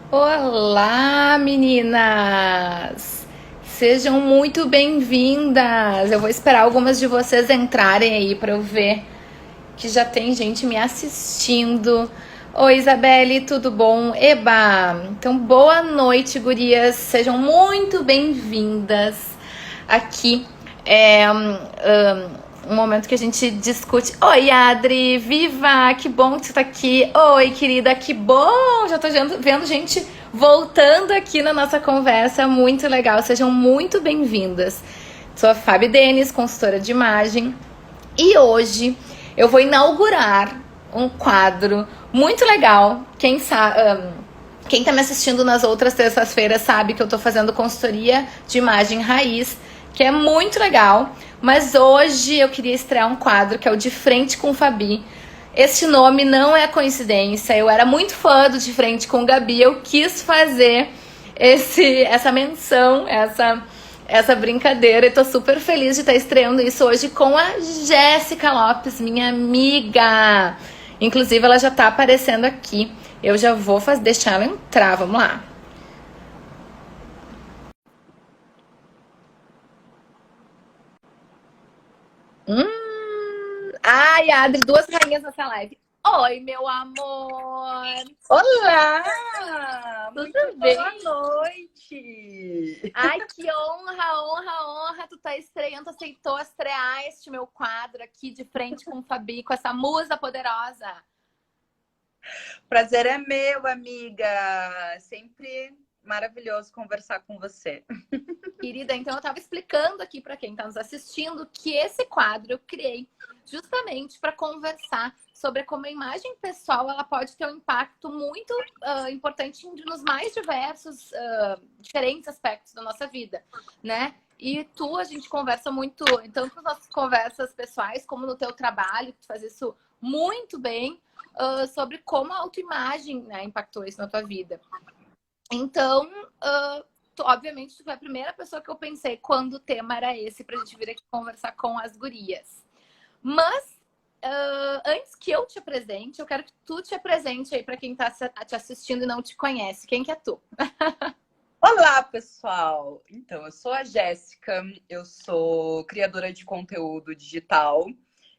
Olá, meninas! Sejam muito bem-vindas! Eu vou esperar algumas de vocês entrarem aí para eu ver que já tem gente me assistindo. Oi, Isabelle, tudo bom? Eba! Então, boa noite, gurias! Sejam muito bem-vindas aqui. Um momento que a gente discute. Oi, Adri! Viva! Que bom que você tá aqui! Oi, querida! Que bom! Já tô vendo gente voltando aqui na nossa conversa. Muito legal! Sejam muito bem-vindas. Sou a Fabi Denis, consultora de imagem. E hoje eu vou inaugurar um quadro muito legal. Quem tá me assistindo nas outras terças-feiras sabe que eu tô fazendo consultoria de imagem raiz, que é muito legal. Mas hoje eu queria estrear um quadro que é o De Frente com Fabi. Este nome não é coincidência. Eu era muito fã do De Frente com Gabi. Eu quis fazer essa menção, essa brincadeira. E tô super feliz de estar estreando isso hoje com a Jéssica Lopes, minha amiga. Inclusive, ela já tá aparecendo aqui. Eu já vou deixar ela entrar. Vamos lá. Ai, Adri, duas rainhas nessa live. Oi, meu amor. Olá! Muito Tudo boa bem? noite! Ai, que honra, honra, honra. Tu tá estreando, aceitou estrear este meu quadro aqui de frente com o Fabi, com essa musa poderosa. Prazer é meu, amiga. Sempre maravilhoso conversar com você. Querida, então eu estava explicando aqui para quem está nos assistindo que esse quadro eu criei justamente para conversar sobre como a imagem pessoal ela pode ter um impacto muito importante nos mais diversos, diferentes aspectos da nossa vida, né? E a gente conversa muito, tanto nas nossas conversas pessoais como no teu trabalho, que tu faz isso muito bem, sobre como a autoimagem, né, impactou isso na tua vida. Então, obviamente, tu foi a primeira pessoa que eu pensei quando o tema era esse, pra gente vir aqui conversar com as gurias. Mas, antes que eu te apresente, eu quero que tu te apresente aí pra quem tá te assistindo e não te conhece. Quem que é tu? Olá, pessoal! Então, eu sou a Jéssica, eu sou criadora de conteúdo digital.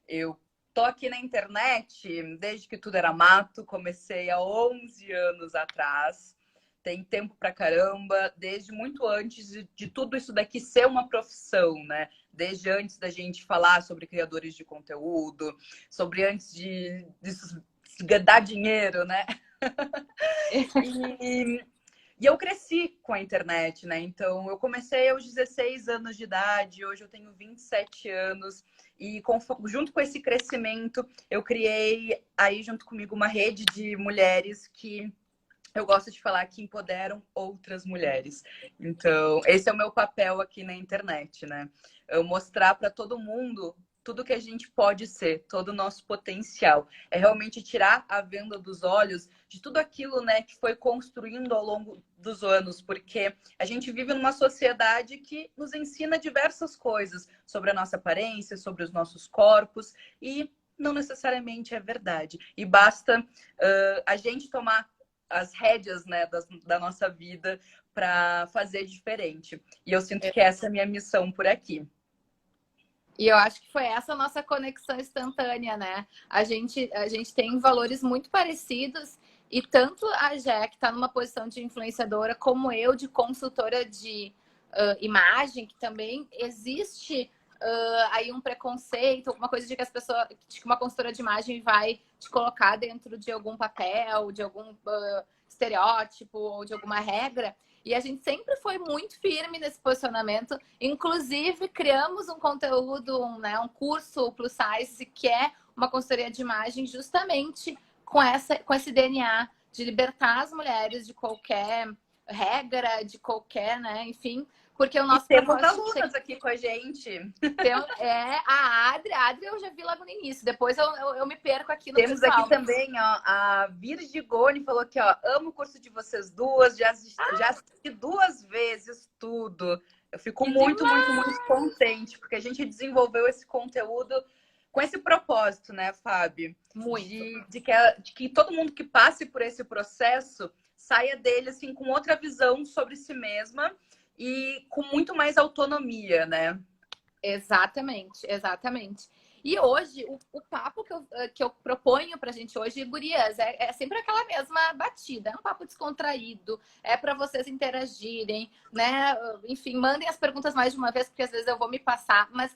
Eu tô aqui na internet desde que tudo era mato, comecei há 11 anos atrás. Tem tempo pra caramba, desde muito antes de tudo isso daqui ser uma profissão, né? Desde antes da gente falar sobre criadores de conteúdo, sobre antes disso dar dinheiro, né? E, e eu cresci com a internet, né? Então, eu comecei aos 16 anos de idade, hoje eu tenho 27 anos. E junto com esse crescimento, eu criei aí junto comigo uma rede de mulheres que eu gosto de falar que empoderam outras mulheres. Então, esse é o meu papel aqui na internet, né? Eu mostrar para todo mundo tudo que a gente pode ser, todo o nosso potencial. É realmente tirar a venda dos olhos de tudo aquilo, né, que foi construindo ao longo dos anos, porque a gente vive numa sociedade que nos ensina diversas coisas sobre a nossa aparência, sobre os nossos corpos, e não necessariamente é verdade. E basta a gente tomar as rédeas, né, da nossa vida para fazer diferente. E eu sinto que essa é a minha missão por aqui. E eu acho que foi essa a nossa conexão instantânea, né? A gente tem valores muito parecidos e tanto a Jé, que está numa posição de influenciadora, como eu, de consultora de imagem, que também existe aí um preconceito, alguma coisa de que as pessoas, de que uma consultora de imagem vai te colocar dentro de algum papel, de algum estereótipo ou de alguma regra. E a gente sempre foi muito firme nesse posicionamento. Inclusive, criamos um conteúdo, né, um curso plus size, que é uma consultoria de imagem, justamente com esse DNA de libertar as mulheres de qualquer regra, de qualquer, né, enfim, porque o E nosso temos propósito alunas aqui com a gente. é a Adri eu já vi logo no início, depois eu me perco aqui no Temos aqui pessoal. também, ó, a Virgigone falou que, ó, amo o curso de vocês duas, já assisti 2 vezes tudo. Eu fico Que muito, muito, demais! muito contente, porque a gente desenvolveu esse conteúdo com esse propósito, né, Fábio? Muito. De que todo mundo que passe por esse processo saia dele assim com outra visão sobre si mesma e com muito mais autonomia, né? Exatamente, exatamente. E hoje, o papo que eu proponho pra gente hoje, gurias, é sempre aquela mesma batida. É um papo descontraído, é para vocês interagirem, né? Enfim, mandem as perguntas mais de uma vez, porque às vezes eu vou me passar, mas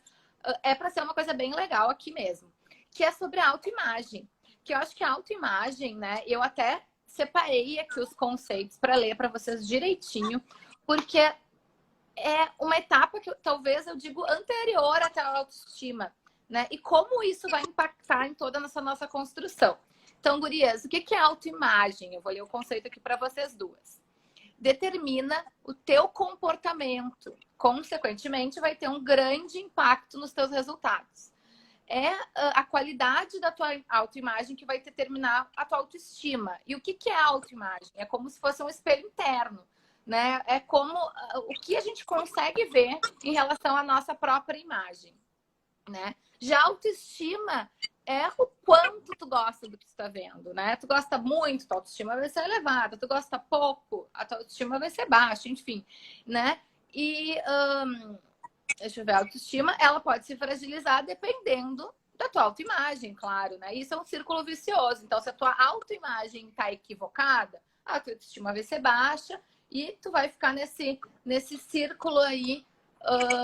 é para ser uma coisa bem legal aqui mesmo. Que é sobre a autoimagem. Que eu acho que a autoimagem, né? Eu até separei aqui os conceitos para ler para vocês direitinho, porque é uma etapa que talvez eu digo anterior até a autoestima, né? E como isso vai impactar em toda essa nossa construção. Então, gurias, o que é autoimagem? Eu vou ler o conceito aqui para vocês duas. Determina o teu comportamento. Consequentemente, vai ter um grande impacto nos teus resultados. É a qualidade da tua autoimagem que vai determinar a tua autoestima. E o que é a autoimagem? É como se fosse um espelho interno, né? É como o que a gente consegue ver em relação à nossa própria imagem, né? Já a autoestima é o quanto tu gosta do que tu tá vendo, né? Tu gosta muito, tua autoestima vai ser elevada. Tu gosta pouco, a tua autoestima vai ser baixa, enfim, né? E deixa eu ver, a autoestima, ela pode se fragilizar dependendo da tua autoimagem, claro, né? Isso é um círculo vicioso. Então, se a tua autoimagem tá equivocada, a tua autoestima vai ser baixa e tu vai ficar nesse círculo aí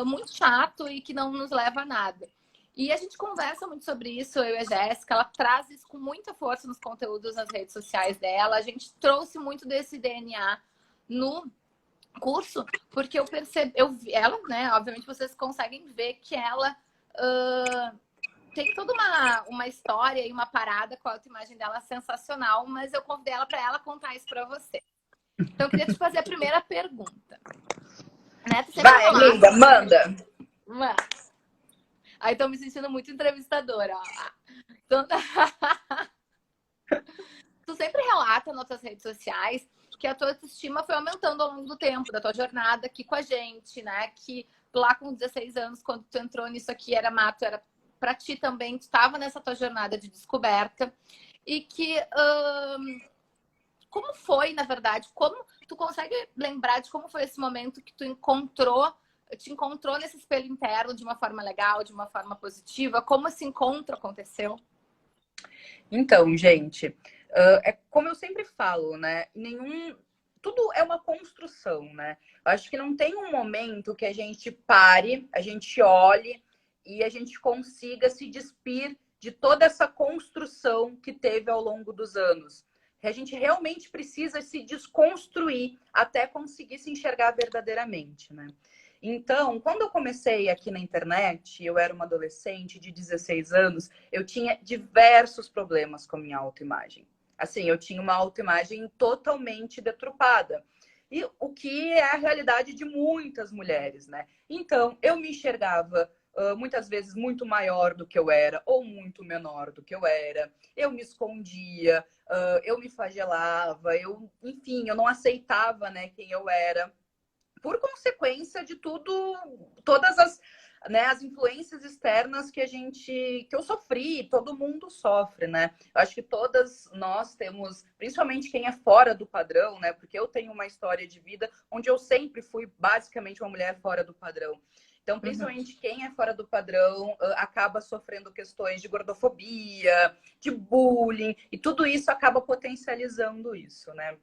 muito chato e que não nos leva a nada. E a gente conversa muito sobre isso, eu e a Jéssica, ela traz isso com muita força nos conteúdos nas redes sociais dela. A gente trouxe muito desse DNA no curso, porque eu percebi, eu vi ela, né? Obviamente vocês conseguem ver que ela tem toda uma história e uma parada com a autoimagem dela sensacional, mas eu convidei ela para ela contar isso para você. Então eu queria te fazer a primeira pergunta. Né? Vai, amiga, manda! Aí tô me sentindo muito entrevistadora. Então, tu sempre relata nas tuas redes sociais que a tua autoestima foi aumentando ao longo do tempo, da tua jornada aqui com a gente, né? Que lá com 16 anos, quando tu entrou nisso aqui, era mato, era pra ti também, tu estava nessa tua jornada de descoberta. E que... como foi, na verdade? Como tu consegue lembrar de como foi esse momento que tu te encontrou nesse espelho interno de uma forma legal, de uma forma positiva? Como esse encontro aconteceu? Então, gente, é como eu sempre falo, né? Tudo é uma construção, né? Eu acho que não tem um momento que a gente pare, a gente olhe e a gente consiga se despir de toda essa construção que teve ao longo dos anos. Que a gente realmente precisa se desconstruir até conseguir se enxergar verdadeiramente, né? Então, quando eu comecei aqui na internet, eu era uma adolescente de 16 anos, eu tinha diversos problemas com a minha autoimagem. Assim, eu tinha uma autoimagem totalmente deturpada. E o que é a realidade de muitas mulheres, né? Então, eu me enxergava muitas vezes muito maior do que eu era ou muito menor do que eu era. Eu me escondia, eu me flagelava, enfim, eu não aceitava, né, quem eu era. Por consequência de todas as influências externas que eu sofri, todo mundo sofre, né? Eu acho que todas nós temos, principalmente quem é fora do padrão, né? Porque eu tenho uma história de vida onde eu sempre fui basicamente uma mulher fora do padrão. Então, principalmente quem é fora do padrão acaba sofrendo questões de gordofobia, de bullying, e tudo isso acaba potencializando isso, né?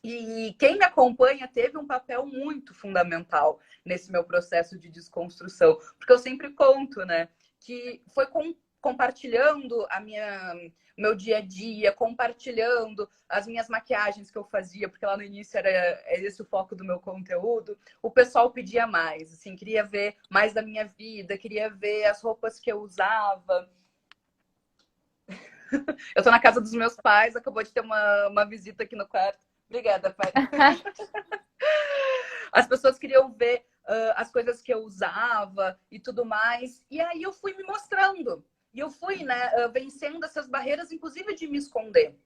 E quem me acompanha teve um papel muito fundamental nesse meu processo de desconstrução. Porque eu sempre conto, né? Que foi compartilhando o meu dia a dia, compartilhando as minhas maquiagens que eu fazia, porque lá no início era esse o foco do meu conteúdo. O pessoal pedia mais, assim, queria ver mais da minha vida, queria ver as roupas que eu usava. Eu tô na casa dos meus pais, acabou de ter uma visita aqui no quarto. Obrigada, pai. As pessoas queriam ver as coisas que eu usava e tudo mais. E aí eu fui me mostrando. E eu fui, né, vencendo essas barreiras, inclusive de me esconder.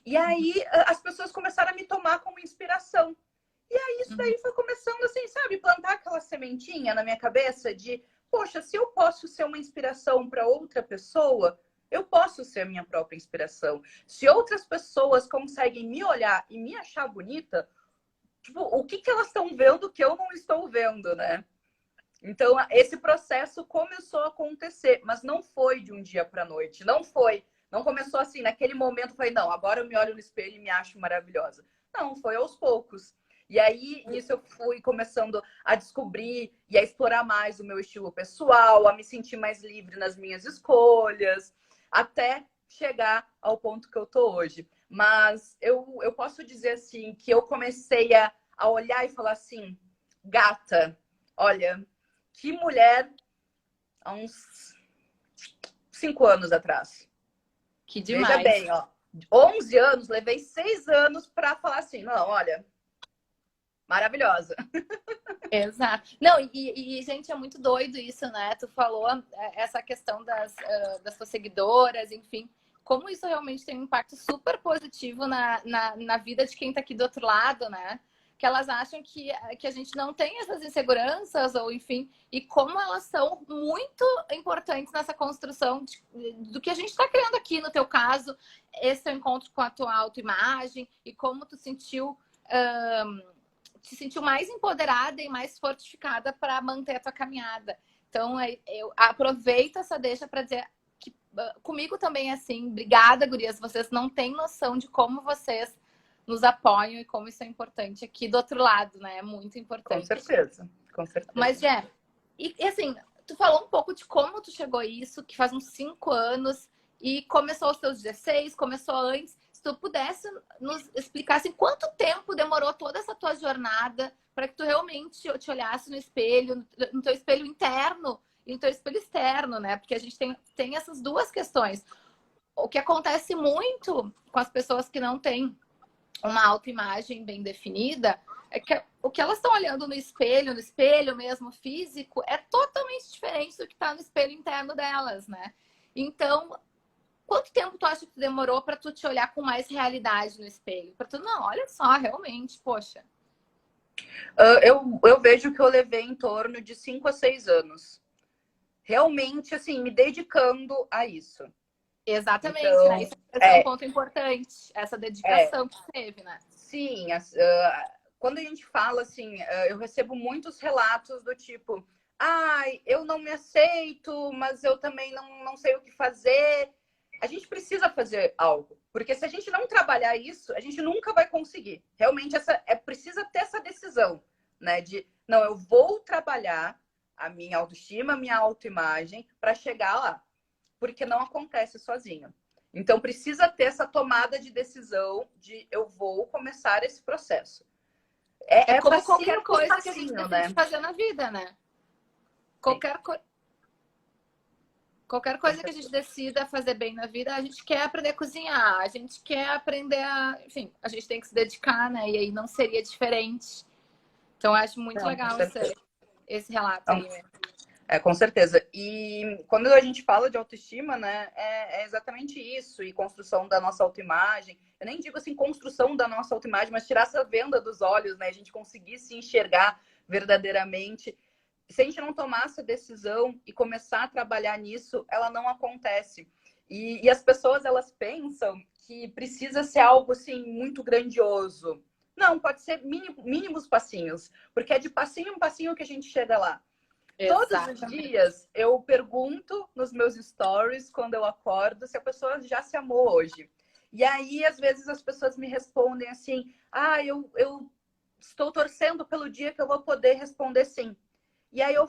E aí as pessoas começaram a me tomar como inspiração. E aí isso daí foi começando assim, sabe? Plantar aquela sementinha na minha cabeça de... poxa, se eu posso ser uma inspiração para outra pessoa, eu posso ser a minha própria inspiração. Se outras pessoas conseguem me olhar e me achar bonita, tipo, o que elas estão vendo que eu não estou vendo, né? Então, esse processo começou a acontecer, mas não foi de um dia para a noite. Não começou assim, naquele momento, eu falei, não, agora eu me olho no espelho e me acho maravilhosa. Não, foi aos poucos. E aí, nisso eu fui começando a descobrir e a explorar mais o meu estilo pessoal, a me sentir mais livre nas minhas escolhas, até chegar ao ponto que eu tô hoje. Mas eu posso dizer assim, que eu comecei a olhar e falar assim, gata, olha, que mulher há uns 5 anos atrás. Que Veja demais. bem, ó, 11 anos, levei 6 anos para falar assim, não, olha, maravilhosa. Exato. Não, gente, é muito doido isso, né? Tu falou essa questão das tuas seguidoras, enfim. Como isso realmente tem um impacto super positivo na vida de quem tá aqui do outro lado, né? Que elas acham que a gente não tem essas inseguranças, ou enfim, e como elas são muito importantes nessa construção do que a gente está criando aqui, no teu caso, esse teu encontro com a tua autoimagem, e como tu sentiu. Se sentiu mais empoderada e mais fortificada para manter a tua caminhada. Então, eu aproveito essa deixa para dizer que comigo também é assim. Obrigada, gurias. Vocês não têm noção de como vocês nos apoiam e como isso é importante aqui do outro lado, né? É muito importante. Com certeza, com certeza. Mas, e assim, tu falou um pouco de como tu chegou a isso, que faz uns 5 anos, e começou aos teus 16, começou antes. Se tu pudesse nos explicar assim, quanto tempo demorou toda essa tua jornada para que tu realmente te olhasse no espelho, no teu espelho interno e no teu espelho externo, né? Porque a gente tem essas duas questões. O que acontece muito com as pessoas que não têm uma autoimagem bem definida é que o que elas estão olhando no espelho mesmo físico, é totalmente diferente do que está no espelho interno delas, né? Então, quanto tempo tu acha que demorou para tu te olhar com mais realidade no espelho? Para tu, não, olha só, realmente, poxa. Eu vejo que eu levei em torno de 5 a 6 anos. Realmente, assim, me dedicando a isso. Exatamente, Então, né? Isso é um ponto importante, essa dedicação que teve, né? Sim, quando a gente fala assim, eu recebo muitos relatos do tipo, ai, eu não me aceito, mas eu também não sei o que fazer. A gente precisa fazer algo, porque se a gente não trabalhar isso, a gente nunca vai conseguir. Realmente precisa ter essa decisão, né? De não, eu vou trabalhar a minha autoestima, a minha autoimagem para chegar lá, porque não acontece sozinho. Então, precisa ter essa tomada de decisão de eu vou começar esse processo. É como passinho qualquer por coisa que a gente passinho, decide né? fazer na vida, né? Qualquer coisa que a gente decida fazer bem na vida, a gente quer aprender a cozinhar, a gente quer aprender enfim, a gente tem que se dedicar, né? E aí não seria diferente. Então, eu acho muito Não, legal esse relato não, aí, né? com certeza. E quando a gente fala de autoestima, né, é exatamente isso. E construção da nossa autoimagem. Eu nem digo assim, construção da nossa autoimagem, mas tirar essa venda dos olhos, né? A gente conseguir se enxergar verdadeiramente. Se a gente não tomar essa decisão e começar a trabalhar nisso, ela não acontece. E as pessoas, elas pensam que precisa ser algo, assim, muito grandioso. Não, pode ser mínimos passinhos. Porque é de passinho em passinho que a gente chega lá. Todos os Exatamente. dias eu pergunto nos meus stories, quando eu acordo, se a pessoa já se amou hoje. E aí, às vezes, as pessoas me respondem assim: ah, eu estou torcendo pelo dia que eu vou poder responder sim. E aí eu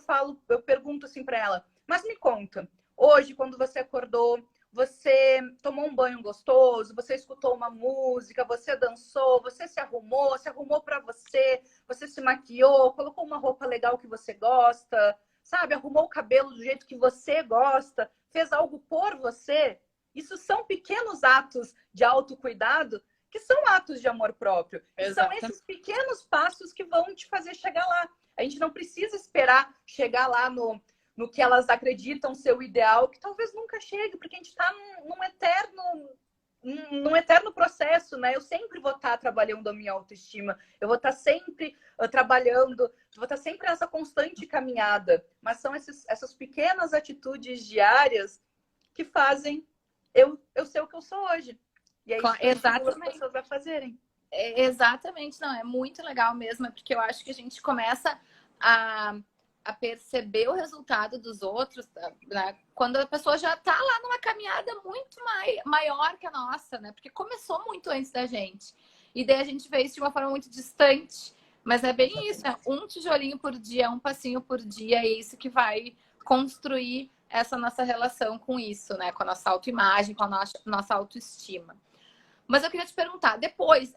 pergunto assim para ela: mas me conta, hoje, quando você acordou, você tomou um banho gostoso, você escutou uma música, você dançou, você se arrumou para você se maquiou, colocou uma roupa legal que você gosta, sabe? Arrumou o cabelo do jeito que você gosta, fez algo por você. Isso são pequenos atos de autocuidado que são atos de amor próprio. E são Exatamente. esses pequenos passos que vão te fazer chegar lá. A gente não precisa esperar chegar lá no que elas acreditam ser o ideal, que talvez nunca chegue, porque a gente está num eterno num eterno processo, né? Eu sempre vou estar trabalhando a minha autoestima, eu vou estar sempre trabalhando, vou estar sempre nessa constante caminhada. Mas são essas pequenas atitudes diárias que fazem eu ser o que eu sou hoje. E é isso que eu estimulo as pessoas a fazerem. Exatamente, não, é muito legal mesmo, porque eu acho que a gente começa a perceber o resultado dos outros, né? Quando a pessoa já tá lá numa caminhada muito maior que a nossa, né? Porque começou muito antes da gente. E daí a gente vê isso de uma forma muito distante. Mas é bem isso, é um tijolinho por dia, um passinho por dia, é isso que vai construir essa nossa relação com isso, né? Com a nossa autoimagem, com a nossa autoestima. Mas eu queria te perguntar, depois,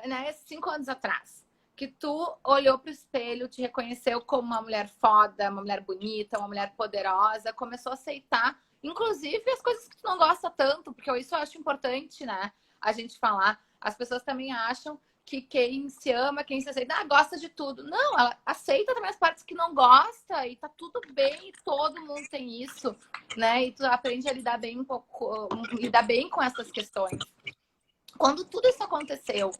né, 5 anos atrás, que tu olhou pro espelho, te reconheceu como uma mulher foda, uma mulher bonita, uma mulher poderosa, começou a aceitar, inclusive, as coisas que tu não gosta tanto, porque isso eu acho importante, né, a gente falar. As pessoas também acham que quem se ama, quem se aceita, gosta de tudo. Não, ela aceita também as partes que não gosta e tá tudo bem, todo mundo tem isso, né, e tu aprende a lidar bem lidar bem com essas questões. Quando tudo isso aconteceu,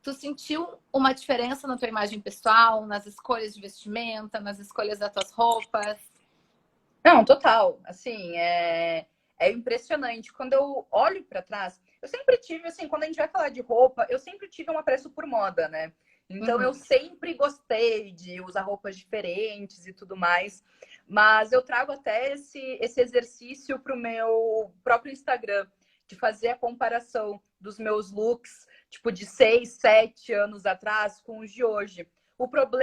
tu sentiu uma diferença na tua imagem pessoal, nas escolhas de vestimenta, nas escolhas das tuas roupas? Não, total. Assim, é impressionante. Quando eu olho para trás, eu sempre tive, assim, quando a gente vai falar de roupa, eu sempre tive um apreço por moda, né? Então, eu sempre gostei de usar roupas diferentes e tudo mais. Mas eu trago até esse exercício para o meu próprio Instagram, de fazer a comparação dos meus looks, tipo, de 6, 7 anos atrás com os de hoje.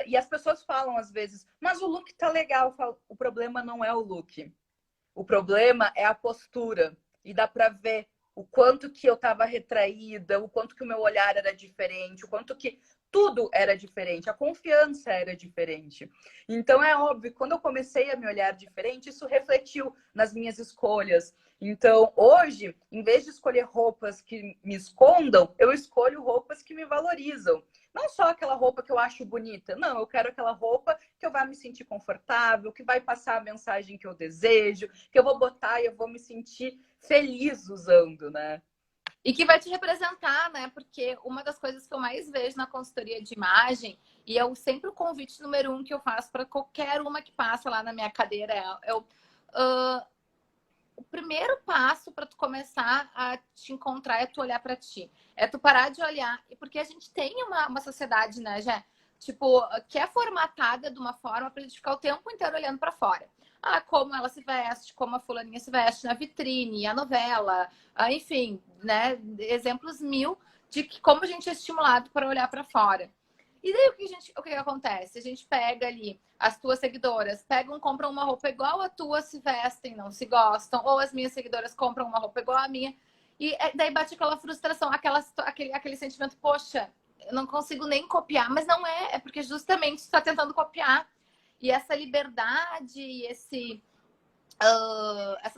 E as pessoas falam às vezes, mas o look tá legal. Eu falo, o problema não é o look. O problema é a postura. E dá pra ver o quanto que eu tava retraída, o quanto que o meu olhar era diferente, o quanto que tudo era diferente, a confiança era diferente. Então é óbvio, quando eu comecei a me olhar diferente, isso refletiu nas minhas escolhas. Então, hoje, em vez de escolher roupas que me escondam, eu escolho roupas que me valorizam. Não só aquela roupa que eu acho bonita, não, eu quero aquela roupa que eu vá me sentir confortável, que vai passar a mensagem que eu desejo, que eu vou botar e eu vou me sentir feliz usando, né? E que vai te representar, né? Porque uma das coisas que eu mais vejo na consultoria de imagem, e é sempre o convite número 1 que eu faço para qualquer uma que passa lá na minha cadeira, o primeiro passo para tu começar a te encontrar é tu olhar para ti. É tu parar de olhar. Porque a gente tem uma sociedade, né, Jé? Tipo, que é formatada de uma forma pra gente ficar o tempo inteiro olhando para fora. Como ela se veste, como a fulaninha se veste na vitrine, a novela, enfim, né? Exemplos mil de como a gente é estimulado para olhar para fora. E daí o que acontece? A gente pega ali as tuas seguidoras, compram uma roupa igual a tua, se vestem, não se gostam, ou as minhas seguidoras compram uma roupa igual a minha, e daí bate aquela frustração, aquele sentimento, poxa, eu não consigo nem copiar, mas não é porque justamente está tentando copiar. E essa liberdade e essa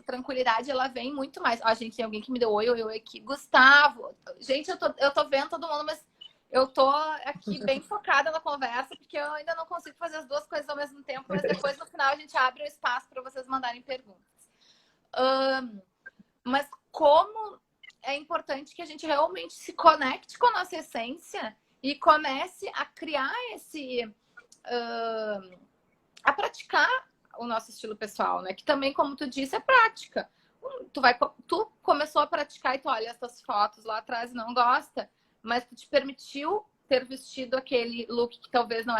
tranquilidade, ela vem muito mais. Gente, tem alguém que me deu oi aqui. Gustavo. Gente, eu tô vendo todo mundo, mas eu tô aqui bem focada na conversa, porque eu ainda não consigo fazer as duas coisas ao mesmo tempo, mas depois, no final, a gente abre o espaço para vocês mandarem perguntas. Mas como é importante que a gente realmente se conecte com a nossa essência e comece a criar a praticar o nosso estilo pessoal, né? Que também, como tu disse, é prática. Tu começou a praticar e tu olha essas fotos lá atrás e não gosta, mas tu te permitiu ter vestido aquele look que talvez não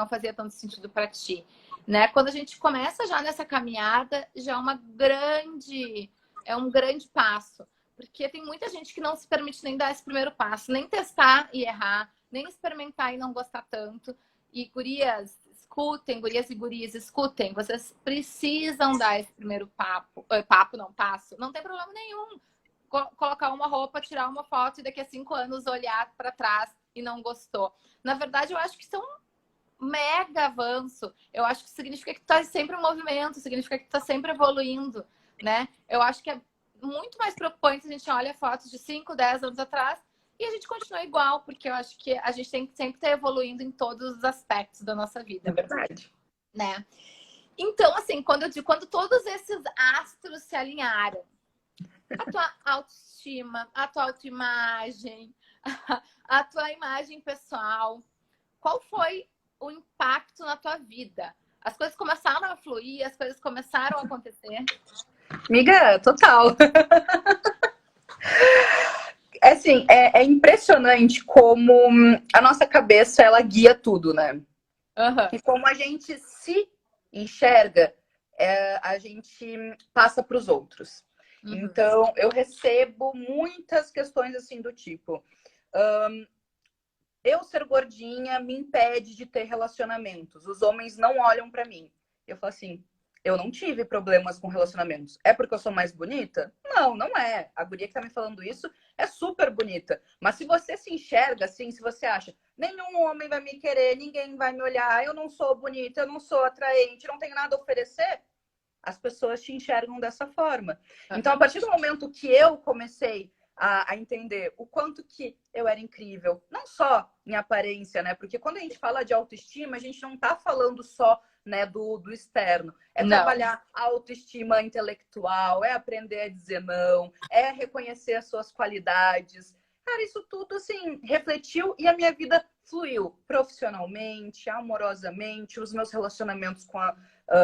fazia tanto sentido para ti, né? Quando a gente começa já nessa caminhada, já é um grande passo, porque tem muita gente que não se permite nem dar esse primeiro passo, nem testar e errar, nem experimentar e não gostar tanto. E gurias, escutem, gurias e gurias, escutem, vocês precisam dar esse primeiro passo, não tem problema nenhum colocar uma roupa, tirar uma foto e daqui a 5 anos olhar para trás e não gostou. Na verdade, eu acho que isso é um mega avanço. Eu acho que significa que tu tá sempre em movimento, significa que tu tá sempre evoluindo, né? Eu acho que é muito mais preocupante se a gente olha fotos de 5, 10 anos atrás e a gente continua igual, porque eu acho que a gente tem que sempre estar evoluindo em todos os aspectos da nossa vida. É verdade. Né? Então, assim, quando todos esses astros se alinharam, A tua autoestima, a tua autoimagem, a tua imagem pessoal. Qual foi o impacto na tua vida? As coisas começaram a fluir, as coisas começaram a acontecer. Amiga, total. É assim, é impressionante como a nossa cabeça ela guia tudo, né? Uhum. E como a gente se enxerga, a gente passa para os outros. Uhum. Então, eu recebo muitas questões assim do tipo: eu ser gordinha me impede de ter relacionamentos. Os homens não olham para mim. Eu falo assim: eu não tive problemas com relacionamentos. É porque eu sou mais bonita? Não, não é. A guria que tá me falando isso é super bonita. Mas se você se enxerga assim, se você acha, nenhum homem vai me querer, ninguém vai me olhar, eu não sou bonita, eu não sou atraente, não tenho nada a oferecer, as pessoas te enxergam dessa forma. Então, a partir do momento que eu comecei a entender o quanto que eu era incrível, não só em aparência, né? Porque quando a gente fala de autoestima, a gente não tá falando só, né, do externo. É Não. trabalhar a autoestima intelectual, é aprender a dizer não, é reconhecer as suas qualidades. Cara, isso tudo, assim, refletiu e a minha vida fluiu profissionalmente, amorosamente, os meus relacionamentos com a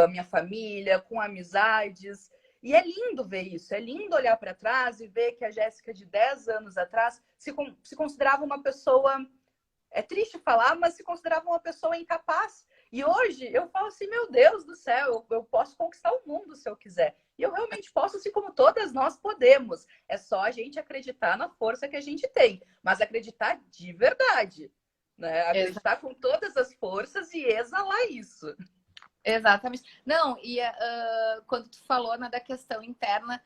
minha família, com amizades. E é lindo ver isso, é lindo olhar para trás e ver que a Jéssica de 10 anos atrás se considerava uma pessoa, é triste falar, mas se considerava uma pessoa incapaz. E hoje eu falo assim, meu Deus do céu, eu posso conquistar o mundo se eu quiser. E eu realmente posso, assim como todas nós podemos. É só a gente acreditar na força que a gente tem, mas acreditar de verdade, né? Acreditar com todas as forças e exalar isso. Exatamente. Não, e quando tu falou da questão interna,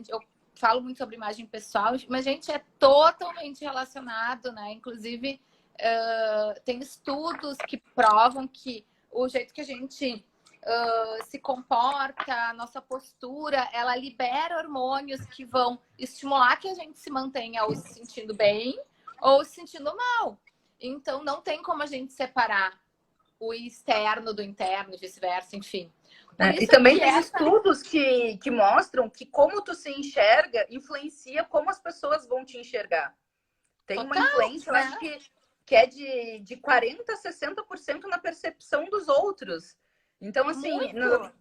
eu falo muito sobre imagem pessoal, mas a gente é totalmente relacionado, né? Inclusive, tem estudos que provam que o jeito que a gente se comporta, a nossa postura, ela libera hormônios que vão estimular que a gente se mantenha ou se sentindo bem ou se sentindo mal. Então, não tem como a gente separar o externo do interno, vice-versa, enfim. Por E isso também que tem essa. estudos que mostram que como tu se enxerga influencia como as pessoas vão te enxergar. Tem uma Total, influência, eu né? acho que é de 40% a 60% na percepção dos outros. Então, assim, Muito.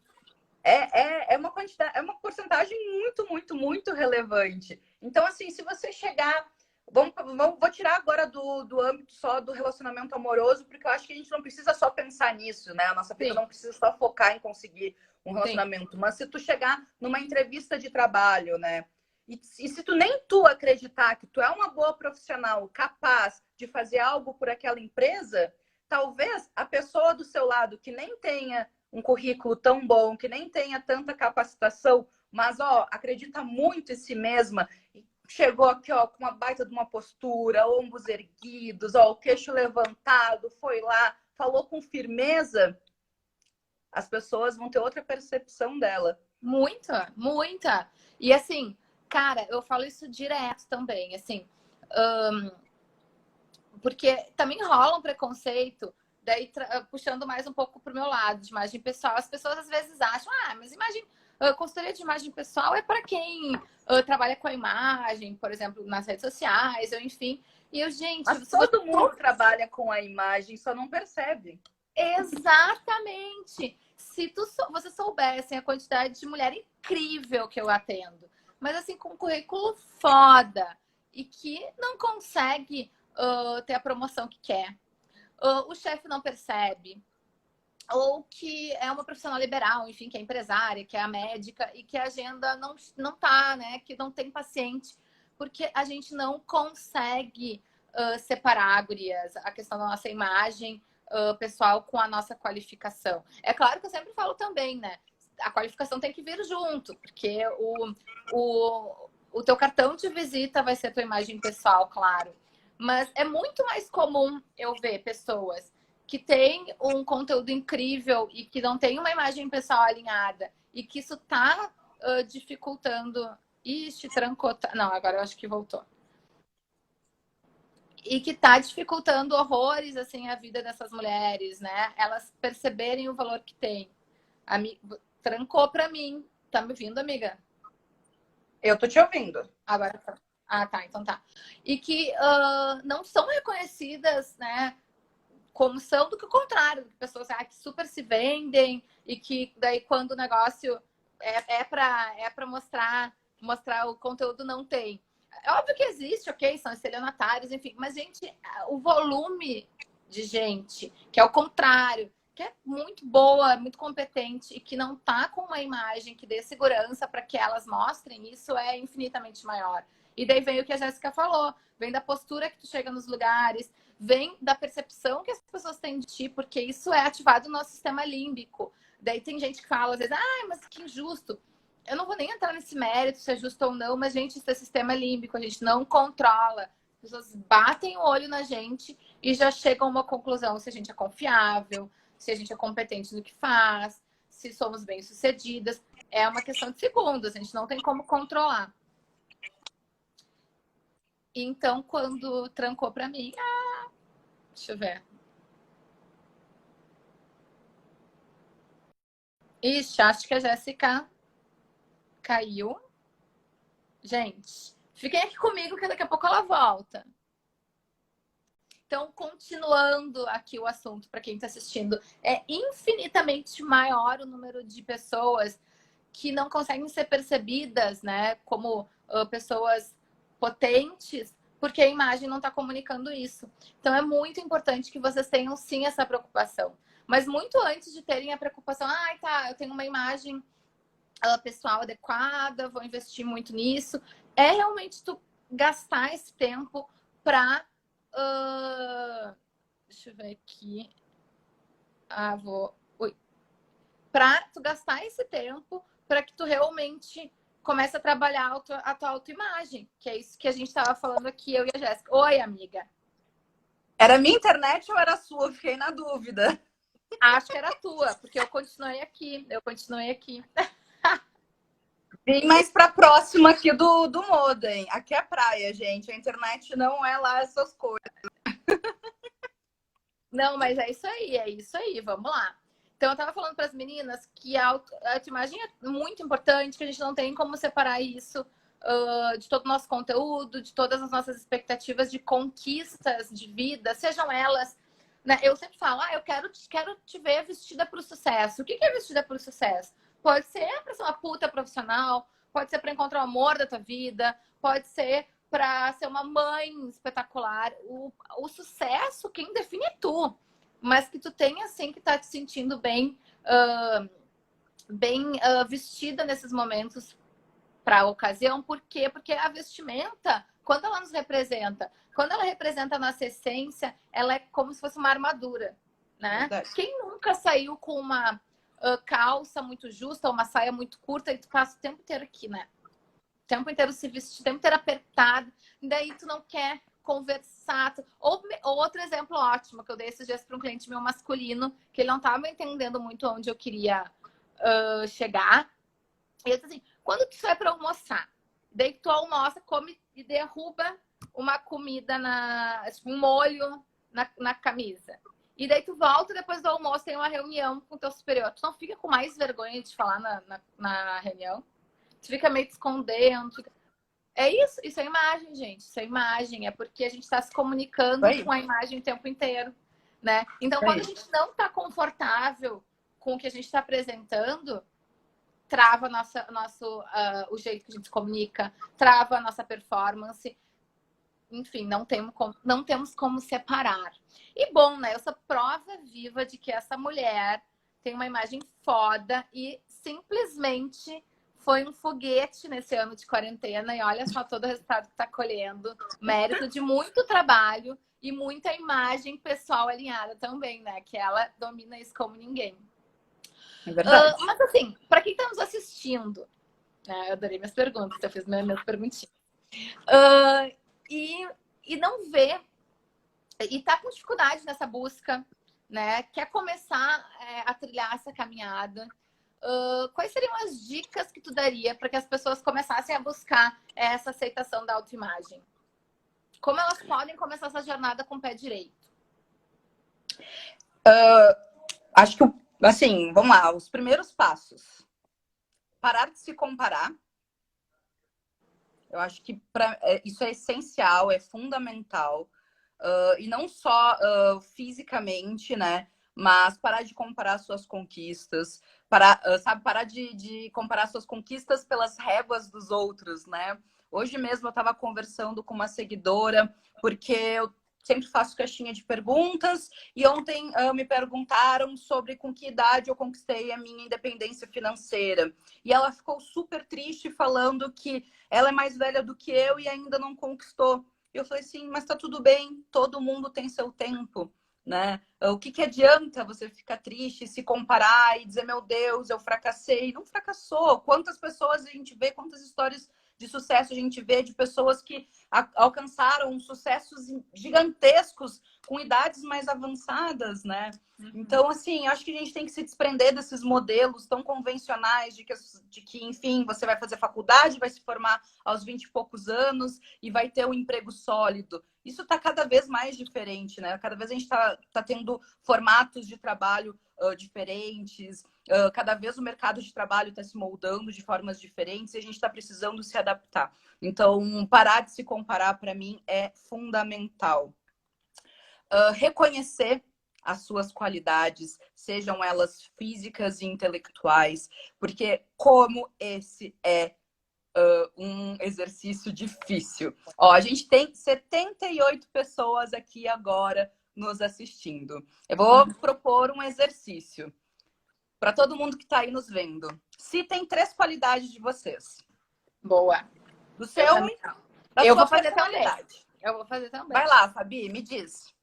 é uma quantidade, é uma porcentagem muito, muito, muito relevante. Então, assim, se você chegar. Vou tirar agora do âmbito só do relacionamento amoroso, porque eu acho que a gente não precisa só pensar nisso, né? A nossa vida Sim, não precisa só focar em conseguir um sim. relacionamento. Mas se tu chegar numa entrevista de trabalho, né? E se tu nem tu acreditar que tu é uma boa profissional, capaz de fazer algo por aquela empresa, talvez a pessoa do seu lado que nem tenha um currículo tão bom, que nem tenha tanta capacitação, mas ó, acredita muito em si mesma, chegou aqui ó, com uma baita de uma postura, ombros erguidos, ó, o queixo levantado, foi lá, falou com firmeza, as pessoas vão ter outra percepção dela. Muita, muita. E assim, cara, eu falo isso direto também, assim, porque também rola um preconceito, daí puxando mais um pouco pro meu lado de imagem pessoal. As pessoas às vezes acham, mas imagem, consultoria de imagem pessoal é para quem trabalha com a imagem, por exemplo, nas redes sociais, ou enfim. E eu, gente, Mas se você todo mundo trabalha com a imagem, só não percebe. exatamente. Se você soubesse a quantidade de mulher incrível que eu atendo, mas assim, com um currículo foda e que não consegue ter a promoção que quer, o chefe não percebe, ou que é uma profissional liberal, enfim, que é empresária, que é a médica e que a agenda não tá, né? Que não tem paciente, porque a gente não consegue separar, gurias, a questão da nossa imagem pessoal com a nossa qualificação. É claro que eu sempre falo também, né? A qualificação tem que vir junto, porque o teu cartão de visita vai ser a tua imagem pessoal, claro. Mas é muito mais comum eu ver pessoas que têm um conteúdo incrível e que não tem uma imagem pessoal alinhada e que isso tá dificultando. Ixi, trancou. Não, agora eu acho que voltou. E que tá dificultando horrores assim a vida dessas mulheres, né? Elas perceberem o valor que tem. Trancou para mim. Tá me ouvindo, amiga? Eu tô te ouvindo. Agora tá. Ah, tá, então tá. E que não são reconhecidas, né, como são, do que o contrário, que pessoas que super se vendem e que daí quando o negócio é para mostrar o conteúdo não tem. É óbvio que existe, ok, são estelionatários, enfim, mas, gente, o volume de gente que é o contrário, que é muito boa, muito competente e que não tá com uma imagem que dê segurança para que elas mostrem, isso é infinitamente maior. E daí vem o que a Jéssica falou, vem da postura que tu chega nos lugares, vem da percepção que as pessoas têm de ti, porque isso é ativado no nosso sistema límbico. Daí tem gente que fala, às vezes, mas que injusto. Eu não vou nem entrar nesse mérito, se é justo ou não, mas, gente, isso é sistema límbico, a gente não controla. As pessoas batem o olho na gente e já chegam a uma conclusão se a gente é confiável, se a gente é competente no que faz, se somos bem-sucedidas. É uma questão de segundos, a gente não tem como controlar. Então, quando trancou para mim, deixa eu ver. Ixi, acho que a Jéssica caiu. Gente, fiquem aqui comigo que daqui a pouco ela volta. Então, continuando aqui o assunto para quem está assistindo, é infinitamente maior o número de pessoas que não conseguem ser percebidas, né, como pessoas potentes, porque a imagem não está comunicando isso. Então, é muito importante que vocês tenham, sim, essa preocupação. Mas muito antes de terem a preocupação, eu tenho uma imagem pessoal adequada, vou investir muito nisso, é realmente tu gastar esse tempo para... deixa eu ver aqui. Para tu gastar esse tempo para que tu realmente comece a trabalhar a tua autoimagem, que é isso que a gente estava falando aqui, eu e a Jéssica. Oi, amiga. Era minha internet ou era sua? Fiquei na dúvida. Acho que era a tua, porque eu continuei aqui. Vim mais pra próxima aqui do modem. Aqui é praia, gente. A internet não é lá essas coisas. Não, mas é isso aí, vamos lá. Então, eu estava falando para as meninas que a autoimagem é muito importante, que a gente não tem como separar isso de todo o nosso conteúdo, de todas as nossas expectativas de conquistas de vida, sejam elas... Né? Eu sempre falo, eu quero te ver vestida para o sucesso. O que é vestida para o sucesso? Pode ser para ser uma puta profissional, pode ser para encontrar o amor da tua vida, pode ser para ser uma mãe espetacular. O sucesso, quem define é tu. Mas que tu tenha, assim, que tá te sentindo bem, vestida nesses momentos para a ocasião. Por quê? Porque a vestimenta, quando ela nos representa, quando ela representa a nossa essência, ela é como se fosse uma armadura, né? Verdade. Quem nunca saiu com uma calça muito justa, uma saia muito curta, e tu passa o tempo inteiro aqui, né? O tempo inteiro se vestir, o tempo inteiro apertado, e daí tu não quer conversar. Ou outro exemplo ótimo, que eu dei esses dias para um cliente meu masculino, que ele não estava entendendo muito onde eu queria chegar. E eu disse assim, quando tu sai para almoçar, daí tu almoça, come e derruba uma comida, um molho na camisa. E daí tu volta depois do almoço, tem uma reunião com o teu superior. Tu não fica com mais vergonha de falar na reunião? Tu fica meio te escondendo. É isso é imagem, gente. Isso é imagem. É porque a gente está se comunicando com a imagem o tempo inteiro, né? Então, quando a gente não está confortável com o que a gente está apresentando, trava o jeito que a gente se comunica, trava a nossa performance. Enfim, não temos como separar. E bom, né? Eu sou prova viva de que essa mulher tem uma imagem foda e simplesmente foi um foguete nesse ano de quarentena. E olha só todo o resultado que tá colhendo. Mérito de muito trabalho e muita imagem pessoal alinhada também, né? Que ela domina isso como ninguém. É verdade. Mas assim, para quem está nos assistindo, né, eu adorei minhas perguntas, eu fiz minhas perguntinhas. E não vê, e tá com dificuldade nessa busca, né? Quer começar a trilhar essa caminhada. Quais seriam as dicas que tu daria para que as pessoas começassem a buscar essa aceitação da autoimagem? Como elas podem começar essa jornada com o pé direito? Acho que, assim, vamos lá, os primeiros passos. Parar de se comparar. Eu acho que isso é essencial, é fundamental. E não só fisicamente, né? Mas parar de comparar suas conquistas, parar de comparar suas conquistas pelas réguas dos outros, né? Hoje mesmo eu estava conversando com uma seguidora, porque eu sempre faço caixinha de perguntas, e ontem me perguntaram sobre com que idade eu conquistei a minha independência financeira. E ela ficou super triste falando que ela é mais velha do que eu e ainda não conquistou. Eu falei assim, mas tá tudo bem, todo mundo tem seu tempo, né? O que adianta você ficar triste, se comparar e dizer, meu Deus, eu fracassei? Não fracassou. Quantas pessoas a gente vê, quantas histórias de sucesso a gente vê de pessoas que alcançaram sucessos gigantescos com idades mais avançadas, né? Então, assim, acho que a gente tem que se desprender desses modelos tão convencionais de que, enfim, você vai fazer faculdade, vai se formar aos 20 e poucos anos e vai ter um emprego sólido. Isso está cada vez mais diferente, né? Cada vez a gente tá tendo formatos de trabalho diferentes, cada vez o mercado de trabalho está se moldando de formas diferentes e a gente está precisando se adaptar. Então, parar de se comparar, para mim, é fundamental. Reconhecer as suas qualidades, sejam elas físicas e intelectuais, porque como esse é um exercício difícil. Ó, a gente tem 78 pessoas aqui agora nos assistindo. Eu vou propor um exercício para todo mundo que está aí nos vendo. Citem 3 qualidades de vocês. Boa. Do seu, da eu sua vou fazer personalidade. também. Eu vou fazer também. Vai lá, Fabi, me diz.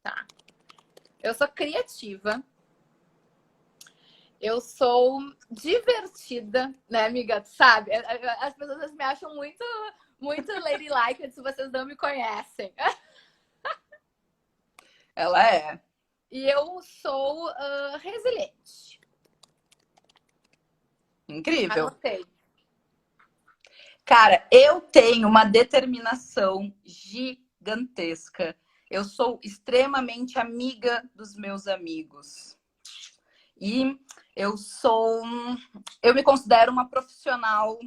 Tá. Eu sou criativa. Eu sou divertida, né, amiga? Tu sabe? As pessoas me acham muito, muito ladylike se vocês não me conhecem. Ela é. E eu sou resiliente. Incrível. Anotei. Cara, eu tenho uma determinação gigantesca. Eu sou extremamente amiga dos meus amigos. E eu me considero uma profissional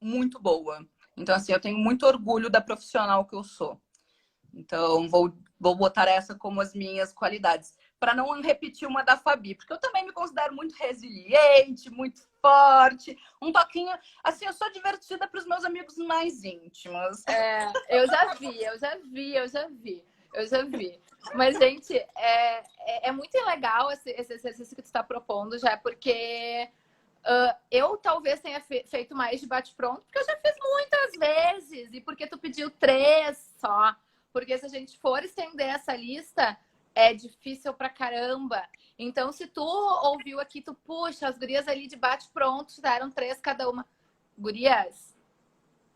muito boa. Então, assim, eu tenho muito orgulho da profissional que eu sou. Então, vou botar essa como as minhas qualidades. Para não repetir uma da Fabi, porque eu também me considero muito resiliente, muito forte, um toquinho. Assim, eu sou divertida para os meus amigos mais íntimos. Eu já vi. Mas, gente, é muito legal esse exercício que tu está propondo já, porque eu talvez tenha feito mais de bate-pronto, porque eu já fiz muitas vezes, e porque tu pediu 3 só. Porque se a gente for estender essa lista, é difícil pra caramba. Então, se tu ouviu aqui, puxa, as gurias ali de bate-pronto deram 3 cada uma. Gurias,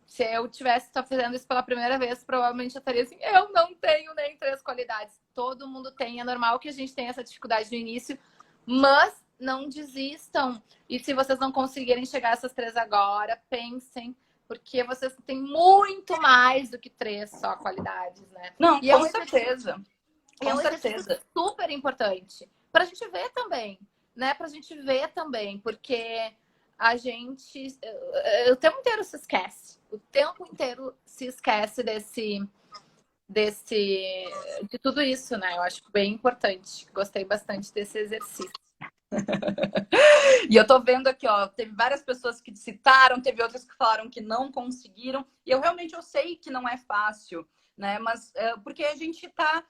se eu tivesse fazendo isso pela primeira vez, provavelmente eu estaria assim, eu não tenho nem 3 qualidades. Todo mundo tem, é normal que a gente tenha essa dificuldade no início, mas não desistam. E se vocês não conseguirem chegar a essas 3 agora, pensem, porque vocês têm muito mais do que 3 só qualidades, né? Não, e com certeza. Com certeza. Super importante. Pra gente ver também, né? Pra gente ver também, porque a gente o tempo inteiro se esquece. O tempo inteiro se esquece de tudo isso, né? Eu acho bem importante. Gostei bastante desse exercício. E eu tô vendo aqui, ó, teve várias pessoas que citaram, teve outras que falaram que não conseguiram. E eu sei que não é fácil, né? Mas porque a gente tá.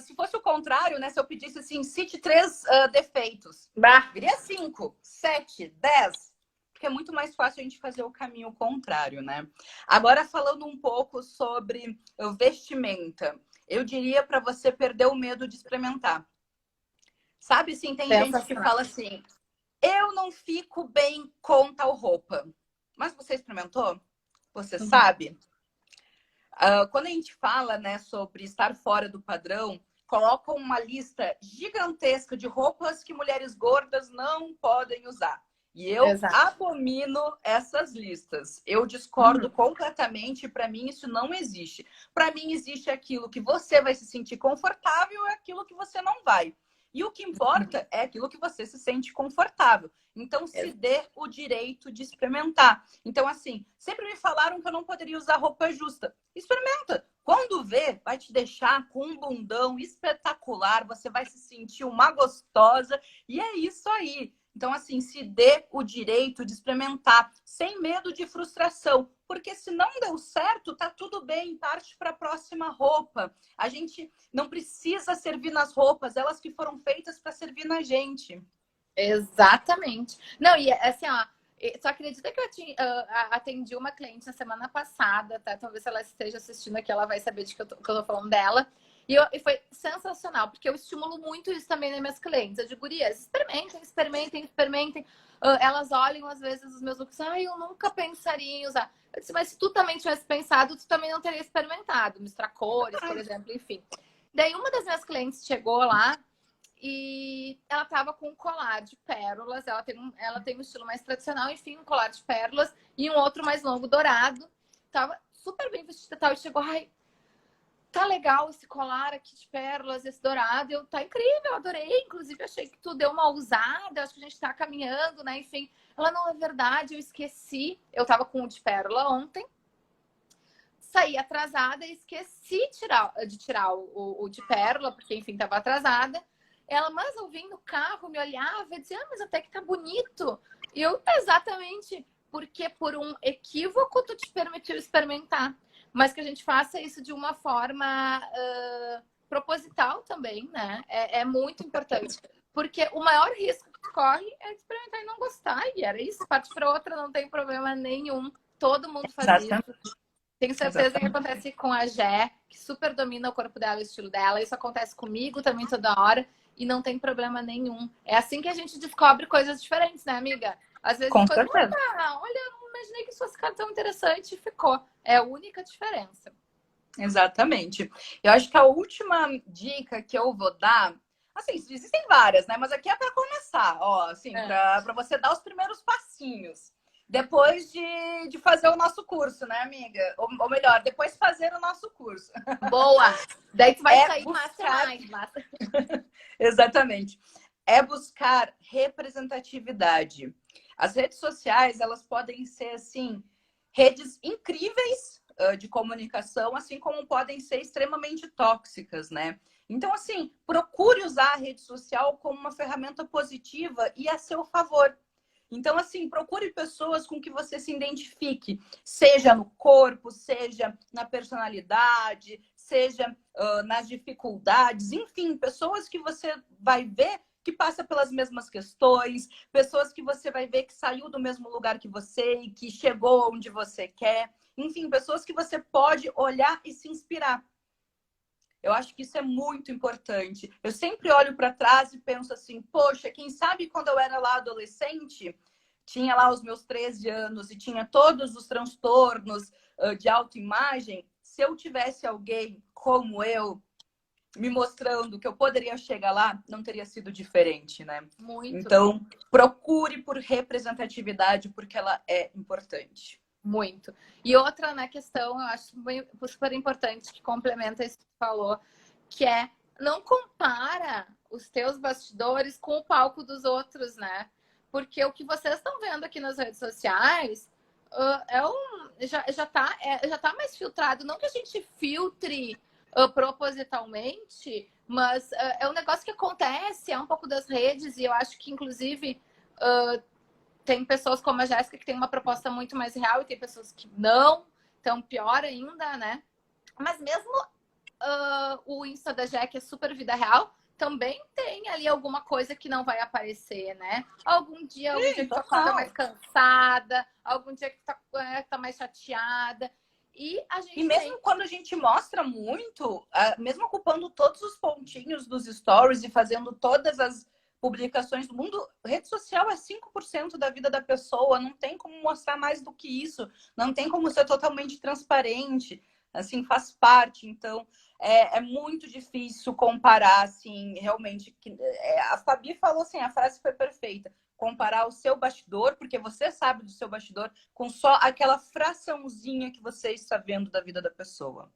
Se fosse o contrário, né? Se eu pedisse assim, cite 3 defeitos. Viria 5, 7, 10. Porque é muito mais fácil a gente fazer o caminho contrário, né? Agora, falando um pouco sobre vestimenta, eu diria para você perder o medo de experimentar. Sabe, assim, tem gente que fala assim, eu não fico bem com tal roupa. Mas você experimentou? Você sabe? Quando a gente fala, né, sobre estar fora do padrão, colocam uma lista gigantesca de roupas que mulheres gordas não podem usar. E eu abomino essas listas. Eu discordo completamente. Para mim, isso não existe. Para mim, existe aquilo que você vai se sentir confortável e aquilo que você não vai. E o que importa é aquilo que você se sente confortável. Então, se dê o direito de experimentar. Então, assim, sempre me falaram que eu não poderia usar roupa justa. Experimenta. Quando vê, vai te deixar com um bundão espetacular, você vai se sentir uma gostosa, e é isso aí. Então, assim, se dê o direito de experimentar, sem medo de frustração. Porque se não deu certo, tá tudo bem, parte para a próxima roppa. A gente não precisa servir nas roupas, elas que foram feitas para servir na gente. Exatamente. Não, e assim, ó, só acredita que eu atendi uma cliente na semana passada, tá? Talvez ela esteja assistindo aqui, ela vai saber de que eu tô falando dela. E foi sensacional, porque eu estimulo muito isso também nas minhas clientes. Eu digo, gurias, experimentem, experimentem, experimentem. Elas olham, às vezes, os meus looks, eu nunca pensaria em usar. Eu disse, mas se tu também tivesse pensado, tu também não teria experimentado. Misturar cores, por exemplo, enfim. Daí, uma das minhas clientes chegou lá e ela tava com um colar de pérolas. Ela tem um estilo mais tradicional, enfim, um colar de pérolas e um outro mais longo, dourado. Tava super bem vestida e tal. E chegou, tá legal esse colar aqui de pérolas, esse dourado. Tá incrível, adorei. Inclusive, achei que tu deu uma ousada. Acho que a gente tá caminhando, né? Enfim, ela, não, é verdade, eu esqueci. Eu tava com o de pérola ontem. Saí atrasada e esqueci de tirar o de pérola, porque, enfim, tava atrasada. Ela, mas ouvindo o carro, me olhava e dizia, mas até que tá bonito. E eu, exatamente, porque por um equívoco tu te permitiu experimentar. Mas que a gente faça isso de uma forma proposital também, né? É muito importante. Porque o maior risco que tu corre é experimentar e não gostar. E era isso, parte para outra, não tem problema nenhum. Todo mundo faz isso. Tenho certeza que acontece com a Jé, que super domina o corpo dela, o estilo dela. Isso acontece comigo também toda hora e não tem problema nenhum. É assim que a gente descobre coisas diferentes, né, amiga? Às vezes, Com certeza. olha, não imaginei que isso fosse ficar tão interessante e ficou. É a única diferença. Exatamente. Eu acho que a última dica que eu vou dar, assim, existem várias, né? Mas aqui é para começar, ó, assim, para você dar os primeiros passinhos. Depois de fazer o nosso curso, né, amiga? Ou melhor, depois fazer o nosso curso. Boa! Daí tu vai sair buscar... massa. Exatamente. É buscar representatividade. As redes sociais, elas podem ser, assim, redes incríveis de comunicação, assim como podem ser extremamente tóxicas, né? Então, assim, procure usar a rede social como uma ferramenta positiva e a seu favor. Então, assim, procure pessoas com que você se identifique, seja no corpo, seja na personalidade, seja nas dificuldades, enfim, pessoas que você vai ver que passa pelas mesmas questões, pessoas que você vai ver que saiu do mesmo lugar que você e que chegou onde você quer, enfim, pessoas que você pode olhar e se inspirar. Eu acho que isso é muito importante. Eu sempre olho para trás e penso assim, poxa, quem sabe quando eu era lá adolescente, tinha lá os meus 13 anos e tinha todos os transtornos de autoimagem, se eu tivesse alguém como eu me mostrando que eu poderia chegar lá, não teria sido diferente, né? Muito. Então, procure por representatividade, porque ela é importante. Muito. E outra, né, questão, eu acho super importante, que complementa isso que tu falou, que é não compara os teus bastidores com o palco dos outros, né? Porque o que vocês estão vendo aqui nas redes sociais já tá mais filtrado. Não que a gente filtre propositalmente, mas é um negócio que acontece, é um pouco das redes, e eu acho que, inclusive, tem pessoas como a Jéssica que tem uma proposta muito mais real e tem pessoas que não, então pior ainda, né? Mas mesmo o Insta da Jé, que é super vida real, também tem ali alguma coisa que não vai aparecer, né? Algum dia que tu acorda mais cansada, algum dia que tu tá mais chateada. E mesmo quando a gente mostra muito, mesmo ocupando todos os pontinhos dos stories e fazendo todas as publicações do mundo, rede social é 5% da vida da pessoa, não tem como mostrar mais do que isso, não tem como ser totalmente transparente, assim, faz parte, então é muito difícil comparar, assim, realmente, a Fabi falou assim, a frase foi perfeita, comparar o seu bastidor, porque você sabe do seu bastidor, com só aquela fraçãozinha que você está vendo da vida da pessoa.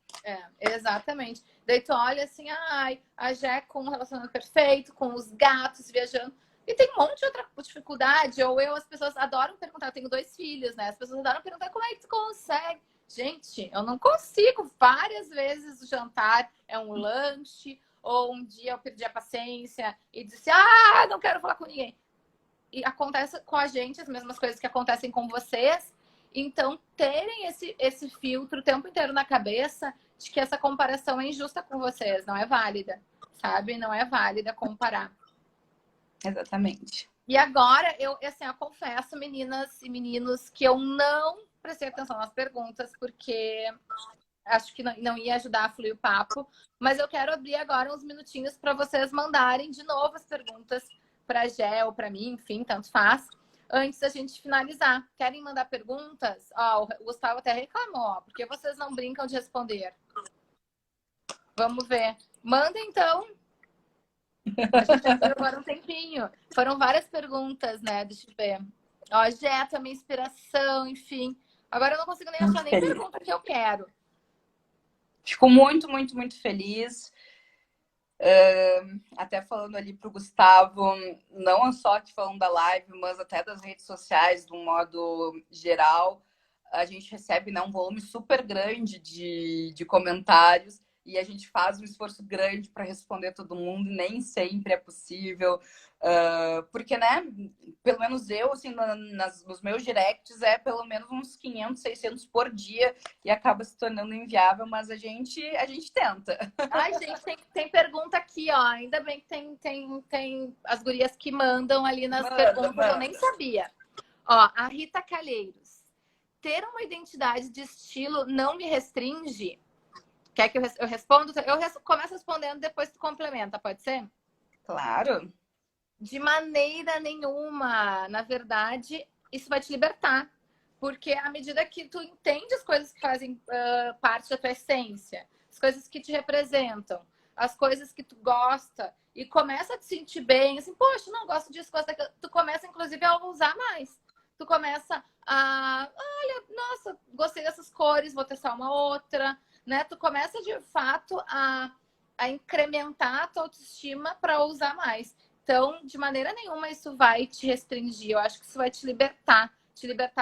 Exatamente. Daí tu olha assim, ai, a Jé com um relacionamento perfeito, com os gatos viajando. E tem um monte de outra dificuldade. Ou as pessoas adoram perguntar, eu tenho 2 filhos, né? As pessoas adoram perguntar como é que tu consegue. Gente, eu não consigo. Várias vezes o jantar é um lanche, ou um dia eu perdi a paciência e disse, não quero falar com ninguém. E acontece com a gente as mesmas coisas que acontecem com vocês. Então, terem esse filtro o tempo inteiro na cabeça de que essa comparação é injusta com vocês, não é válida, sabe? Não é válida comparar. Exatamente. E agora, eu confesso, meninas e meninos, que eu não prestei atenção nas perguntas, porque acho que não ia ajudar a fluir o papo. Mas eu quero abrir agora uns minutinhos para vocês mandarem de novo as perguntas para a Gé ou para mim, enfim, tanto faz. Antes da gente finalizar. Querem mandar perguntas? O Gustavo até reclamou, porque vocês não brincam de responder. Vamos ver. Manda então. A gente já agora um tempinho. Foram várias perguntas, né? Deixa eu ver. Jé, tua minha inspiração, enfim. Agora eu não consigo nem achar nem pergunta que eu quero. Fico muito, muito, muito feliz. Até falando ali pro Gustavo, não só aqui falando da live, mas até das redes sociais, de um modo geral, a gente recebe, né, um volume super grande de comentários e a gente faz um esforço grande para responder todo mundo, nem sempre é possível, porque, né, pelo menos eu, assim, nos meus directs é pelo menos uns 500, 600 por dia e acaba se tornando inviável, mas a gente tenta. Ai, gente, tem pergunta aqui, ó. Ainda bem que tem as gurias que mandam ali nas perguntas, eu nem sabia. Ó, a Rita Calheiros. Ter uma identidade de estilo não me restringe? Quer que eu responda? Eu começo respondendo, depois tu complementa, pode ser? Claro. De maneira nenhuma. Na verdade, isso vai te libertar. Porque à medida que tu entende as coisas que fazem parte da tua essência, as coisas que te representam, as coisas que tu gosta, e começa a te sentir bem, assim, poxa, não gosto disso, gosto daquilo. Tu começa, inclusive, a usar mais. Tu começa olha, nossa, gostei dessas cores, vou testar uma outra, né? Tu começa, de fato, a incrementar a tua autoestima para usar mais. Então, de maneira nenhuma, isso vai te restringir. Eu acho que isso vai te libertar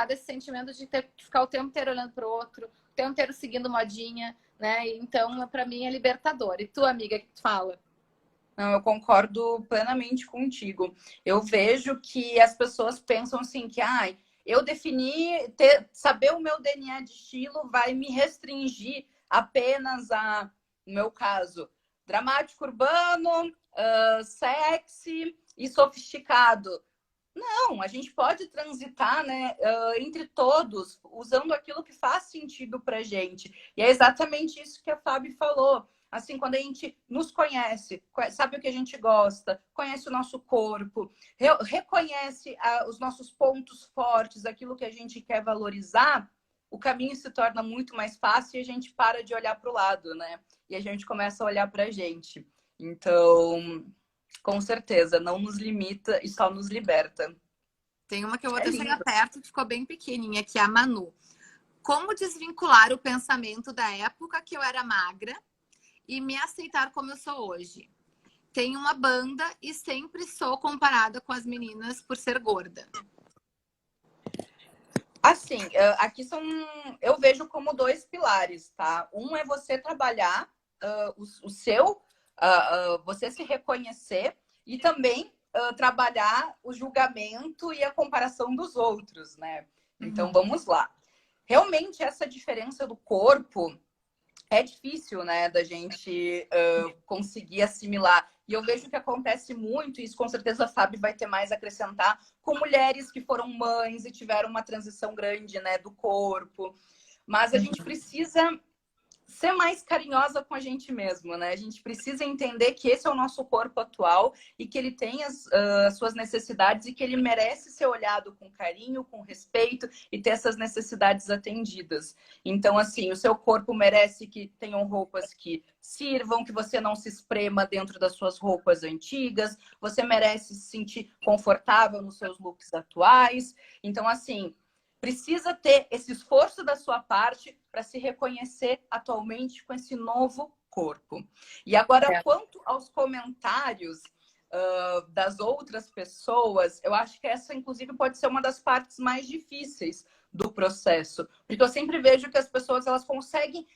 desse sentimento de ter que ficar o tempo inteiro olhando para o outro, o tempo inteiro seguindo modinha, né? Então, para mim, é libertador. E tu, amiga, o que tu fala? Não, eu concordo plenamente contigo. Eu vejo que as pessoas pensam assim que, eu saber o meu DNA de estilo vai me restringir apenas no meu caso, dramático urbano, sexy e sofisticado. Não, a gente pode transitar, né, entre todos, usando aquilo que faz sentido pra gente. E é exatamente isso que a Fábio falou. Assim, quando a gente nos conhece, sabe o que a gente gosta, conhece o nosso corpo, reconhece os nossos pontos fortes, aquilo que a gente quer valorizar, o caminho se torna muito mais fácil e a gente para de olhar para o lado, né? E a gente começa a olhar para a gente. Então, com certeza, não nos limita e só nos liberta. Tem uma que eu vou até chegar perto, que ficou bem pequenininha, que é a Manu. Como desvincular o pensamento da época que eu era magra e me aceitar como eu sou hoje? Tenho uma banda e sempre sou comparada com as meninas por ser gorda. Assim, aqui eu vejo como 2 pilares, tá? Um é você trabalhar o seu, você se reconhecer e também trabalhar o julgamento e a comparação dos outros, né? Então, vamos lá. Realmente, essa diferença do corpo é difícil, né, da gente conseguir assimilar. E eu vejo que acontece muito, e isso com certeza a Fábio vai ter mais a acrescentar, com mulheres que foram mães e tiveram uma transição grande, né, do corpo. Mas a gente precisa ser mais carinhosa com a gente mesmo, né? A gente precisa entender que esse é o nosso corpo atual e que ele tem as suas necessidades e que ele merece ser olhado com carinho, com respeito e ter essas necessidades atendidas. Então, assim, o seu corpo merece que tenham roupas que sirvam, que você não se esprema dentro das suas roupas antigas, você merece se sentir confortável nos seus looks atuais. Então, assim, precisa ter esse esforço da sua parte para se reconhecer atualmente com esse novo corpo. E agora, quanto aos comentários das outras pessoas, eu acho que essa, inclusive, pode ser uma das partes mais difíceis do processo. Porque eu sempre vejo que as pessoas elas conseguem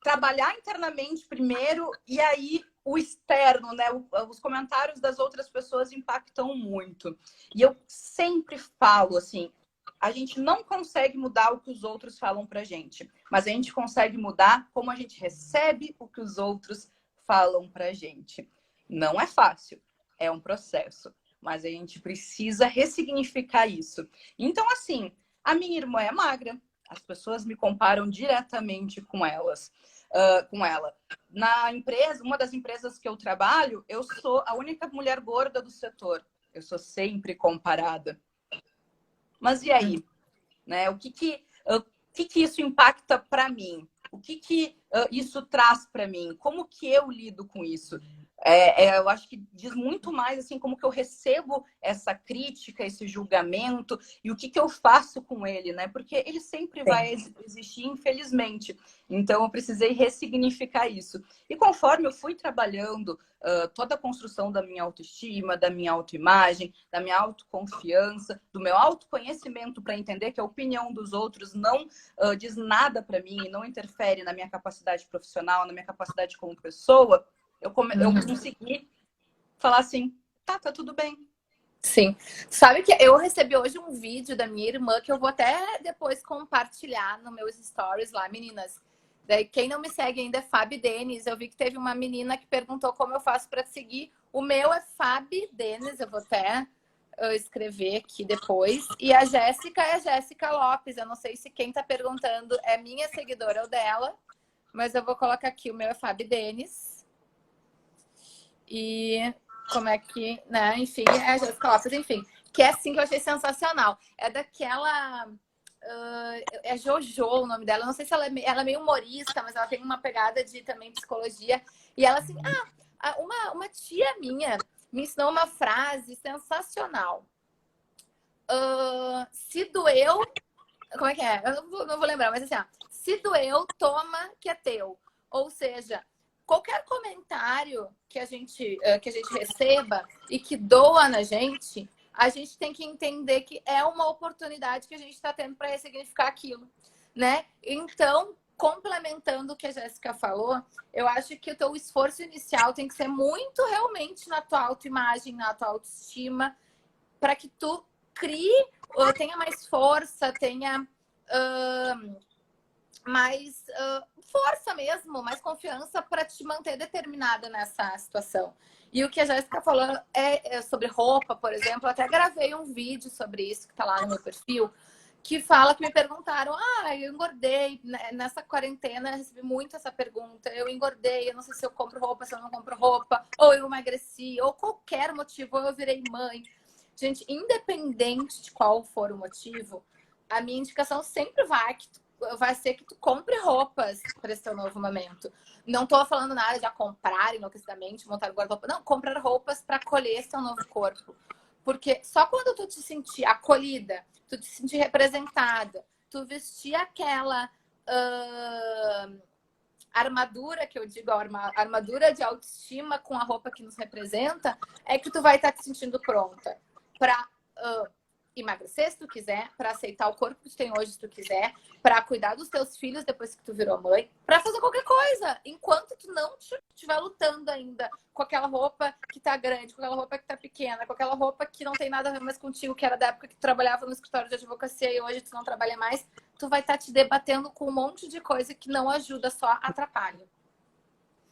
trabalhar internamente primeiro e aí o externo, né? Os comentários das outras pessoas impactam muito. E eu sempre falo assim, a gente não consegue mudar o que os outros falam pra gente, mas a gente consegue mudar como a gente recebe o que os outros falam pra gente. Não é fácil, é um processo, mas a gente precisa ressignificar isso. Então, assim, a minha irmã é magra, as pessoas me comparam diretamente com ela. Na empresa, uma das empresas que eu trabalho, eu sou a única mulher gorda do setor. Eu sou sempre comparada. Mas e aí? Né? O que isso impacta para mim? O que isso traz para mim? Como que eu lido com isso? Eu acho que diz muito mais assim como que eu recebo essa crítica, esse julgamento e o que eu faço com ele, né? Porque ele sempre vai existir, infelizmente. Então eu precisei ressignificar isso. E conforme eu fui trabalhando toda a construção da minha autoestima, da minha autoimagem, da minha autoconfiança, do meu autoconhecimento para entender que a opinião dos outros não diz nada para mim e não interfere na minha capacidade profissional, na minha capacidade como pessoa, eu consegui falar assim, tá tudo bem. Sim. Sabe que eu recebi hoje um vídeo da minha irmã que eu vou até depois compartilhar nos meus stories lá, meninas. Daí, quem não me segue ainda é Fabi Denis. Eu vi que teve uma menina que perguntou como eu faço para seguir. O meu é Fabi Denis, eu vou até escrever aqui depois. E a Jéssica é Jéssica Lopes. Eu não sei se quem tá perguntando é minha seguidora ou dela, mas eu vou colocar aqui. O meu é Fabi Denis. E como é que, né? Enfim, é a Jéssica Lopes, enfim. Que é assim que eu achei sensacional. É daquela... é Jojo o nome dela. Eu não sei se ela é meio humorista, mas ela tem uma pegada de também psicologia. E ela assim, uma tia minha me ensinou uma frase sensacional. Se doeu... Como é que é? Eu não vou lembrar, mas assim, se doeu, toma que é teu. Ou seja, qualquer comentário que a gente receba e que doa na gente, a gente tem que entender que é uma oportunidade que a gente está tendo para ressignificar aquilo, né? Então, complementando o que a Jéssica falou, eu acho que o teu esforço inicial tem que ser muito realmente na tua autoimagem, na tua autoestima, para que tu crie, tenha mais força, tenha mais força mesmo, mais confiança para te manter determinada nessa situação. E o que a Jéssica falou é sobre roupa, por exemplo. Eu até gravei um vídeo sobre isso que tá lá no meu perfil, que fala que me perguntaram, eu engordei nessa quarentena, eu recebi muito essa pergunta, eu engordei, eu não sei se eu compro roupa, se eu não compro roupa, ou eu emagreci, ou qualquer motivo, ou eu virei mãe. Gente, independente de qual for o motivo, a minha indicação sempre vai ser que tu compre roupas para esse teu novo momento. Não tô falando nada de comprar enlouquecidamente, montar o guarda-roupa. Não, comprar roupas para acolher esse teu novo corpo. Porque só quando tu te sentir acolhida, tu te sentir representada, tu vestir aquela armadura, que eu digo, armadura de autoestima com a roupa que nos representa, é que tu vai estar te sentindo pronta para emagrecer se tu quiser, para aceitar o corpo que tu tem hoje se tu quiser, para cuidar dos teus filhos depois que tu virou mãe, para fazer qualquer coisa, enquanto tu não estiver lutando ainda com aquela roupa que tá grande, com aquela roupa que tá pequena, com aquela roupa que não tem nada a ver mais contigo, que era da época que tu trabalhava no escritório de advocacia e hoje tu não trabalha mais, tu vai estar te debatendo com um monte de coisa que não ajuda, só atrapalha.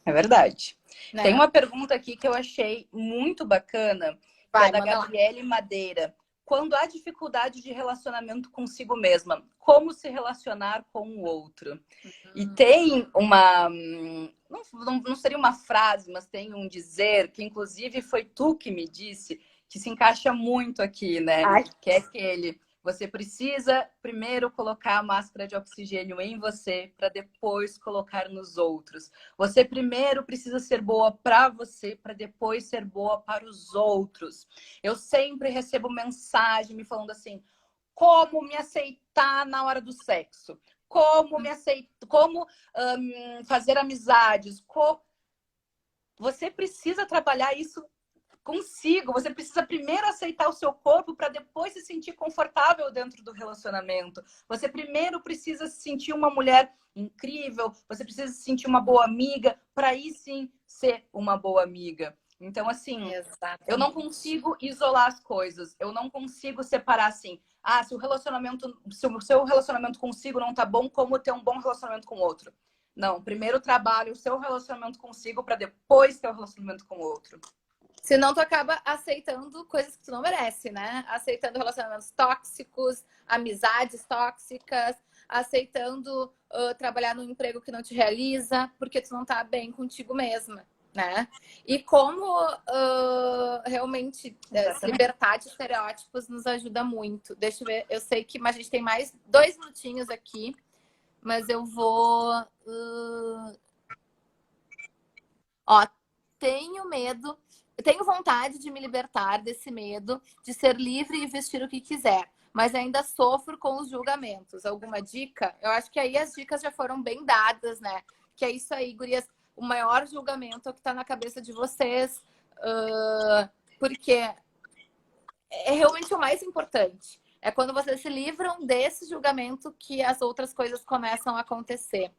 É verdade. Né? Tem uma pergunta aqui que eu achei muito bacana, que é da Gabriele Madeira. quando há dificuldade de relacionamento consigo mesma, como se relacionar com o outro. E tem uma... Não seria uma frase, mas tem um dizer, que inclusive foi tu que me disse, que se encaixa muito aqui, né? Ai. Que é aquele... Você precisa primeiro colocar a máscara de oxigênio em você para depois colocar nos outros. Você primeiro precisa ser boa para você para depois ser boa para os outros. Eu sempre recebo mensagem me falando assim: como me aceitar na hora do sexo? Como me aceitar? Como fazer amizades? Você precisa trabalhar isso consigo. Você precisa primeiro aceitar o seu corpo para depois se sentir confortável dentro do relacionamento. Você primeiro precisa se sentir uma mulher incrível, você precisa se sentir uma boa amiga para aí sim ser uma boa amiga. Então, assim, Exatamente. eu não consigo isolar as coisas. Eu não consigo separar assim. Ah, se o seu relacionamento consigo não tá bom, como ter um bom relacionamento com o outro? Não, primeiro trabalhe o seu relacionamento consigo para depois ter o relacionamento com o outro. Senão tu acaba aceitando coisas que tu não merece, né? Aceitando relacionamentos tóxicos, amizades tóxicas, aceitando trabalhar num emprego que não te realiza, porque tu não tá bem contigo mesma, né? E como realmente se libertar de estereótipos nos ajuda muito. Deixa eu ver, eu sei que a gente tem mais 2 minutinhos aqui, mas eu vou... Ó, tenho medo... Eu tenho vontade de me libertar desse medo de ser livre e vestir o que quiser, mas ainda sofro com os julgamentos. Alguma dica? Eu acho que aí as dicas já foram bem dadas, né? Que é isso aí, gurias. O maior julgamento é o que tá na cabeça de vocês, porque é realmente o mais importante. É quando vocês se livram desse julgamento que as outras coisas começam a acontecer.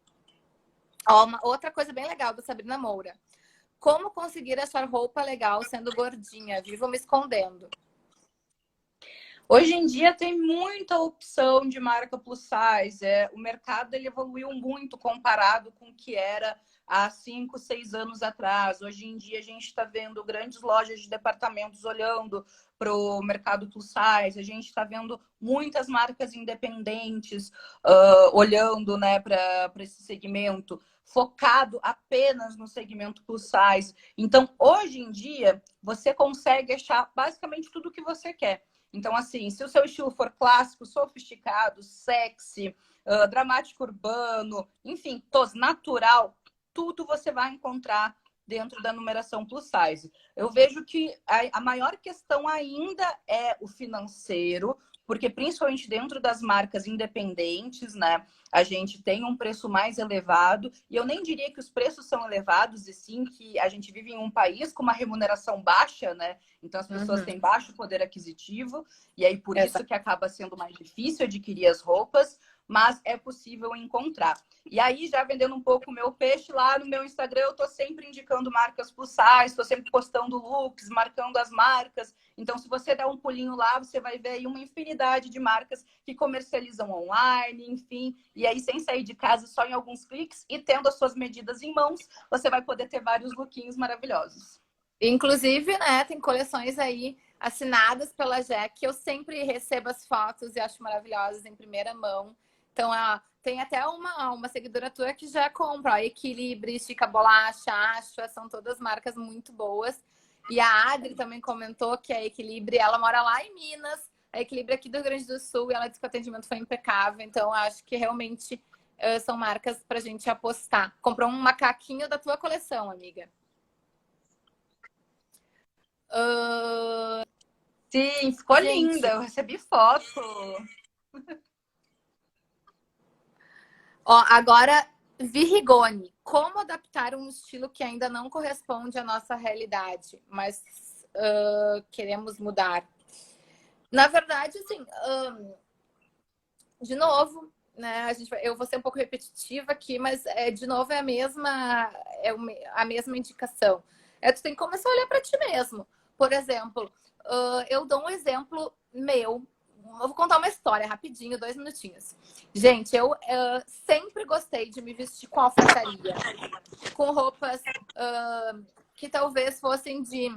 Ó, outra coisa bem legal da Sabrina Moura. Como conseguir achar roupa legal sendo gordinha? Vivo me escondendo. Hoje em dia tem muita opção de marca plus size. O mercado ele evoluiu muito comparado com o que era há 5, 6 anos atrás. Hoje em dia a gente está vendo grandes lojas de departamentos olhando para o mercado plus size. A gente está vendo muitas marcas independentes olhando, né, para esse segmento, focado apenas no segmento plus size. Então, hoje em dia, você consegue achar basicamente tudo o que você quer. Então, assim, se o seu estilo for clássico, sofisticado, sexy, dramático urbano, enfim, natural, tudo você vai encontrar dentro da numeração plus size. Eu vejo que a maior questão ainda é o financeiro, porque principalmente dentro das marcas independentes, né, a gente tem um preço mais elevado, e eu nem diria que os preços são elevados, e sim que a gente vive em um país com uma remuneração baixa, né? Então as pessoas têm baixo poder aquisitivo, e aí por isso que acaba sendo mais difícil adquirir as roupas, mas é possível encontrar. E aí, já vendendo um pouco o meu peixe, lá no meu Instagram, eu tô sempre indicando marcas plus size, estou sempre postando looks, marcando as marcas. Então, se você der um pulinho lá, você vai ver aí uma infinidade de marcas que comercializam online, enfim. E aí, sem sair de casa, só em alguns cliques e tendo as suas medidas em mãos, você vai poder ter vários lookinhos maravilhosos. Inclusive, né, tem coleções aí assinadas pela Jack, que eu sempre recebo as fotos e acho maravilhosas em primeira mão. Então, tem até uma seguidora tua que já compra, ó, Equilibre, Estica Bolacha, Ashua, são todas marcas muito boas. E a Adri também comentou que a Equilibre, ela mora lá em Minas, a Equilibre aqui do Rio Grande do Sul, e ela disse que o atendimento foi impecável. Então, acho que realmente são marcas pra gente apostar. Comprou um macaquinho da tua coleção, amiga. Sim, ficou linda. Eu recebi foto. Ó, agora, Virrigone. Como adaptar um estilo que ainda não corresponde à nossa realidade, mas queremos mudar? Na verdade, assim, de novo, né? Eu vou ser um pouco repetitiva aqui, mas de novo é a mesma indicação. Tu tem que começar a olhar para ti mesmo. Por exemplo, eu dou um exemplo meu. Eu vou contar uma história rapidinho, 2 minutinhos. Gente, eu sempre gostei de me vestir com alfaiataria, com roupas que talvez fossem de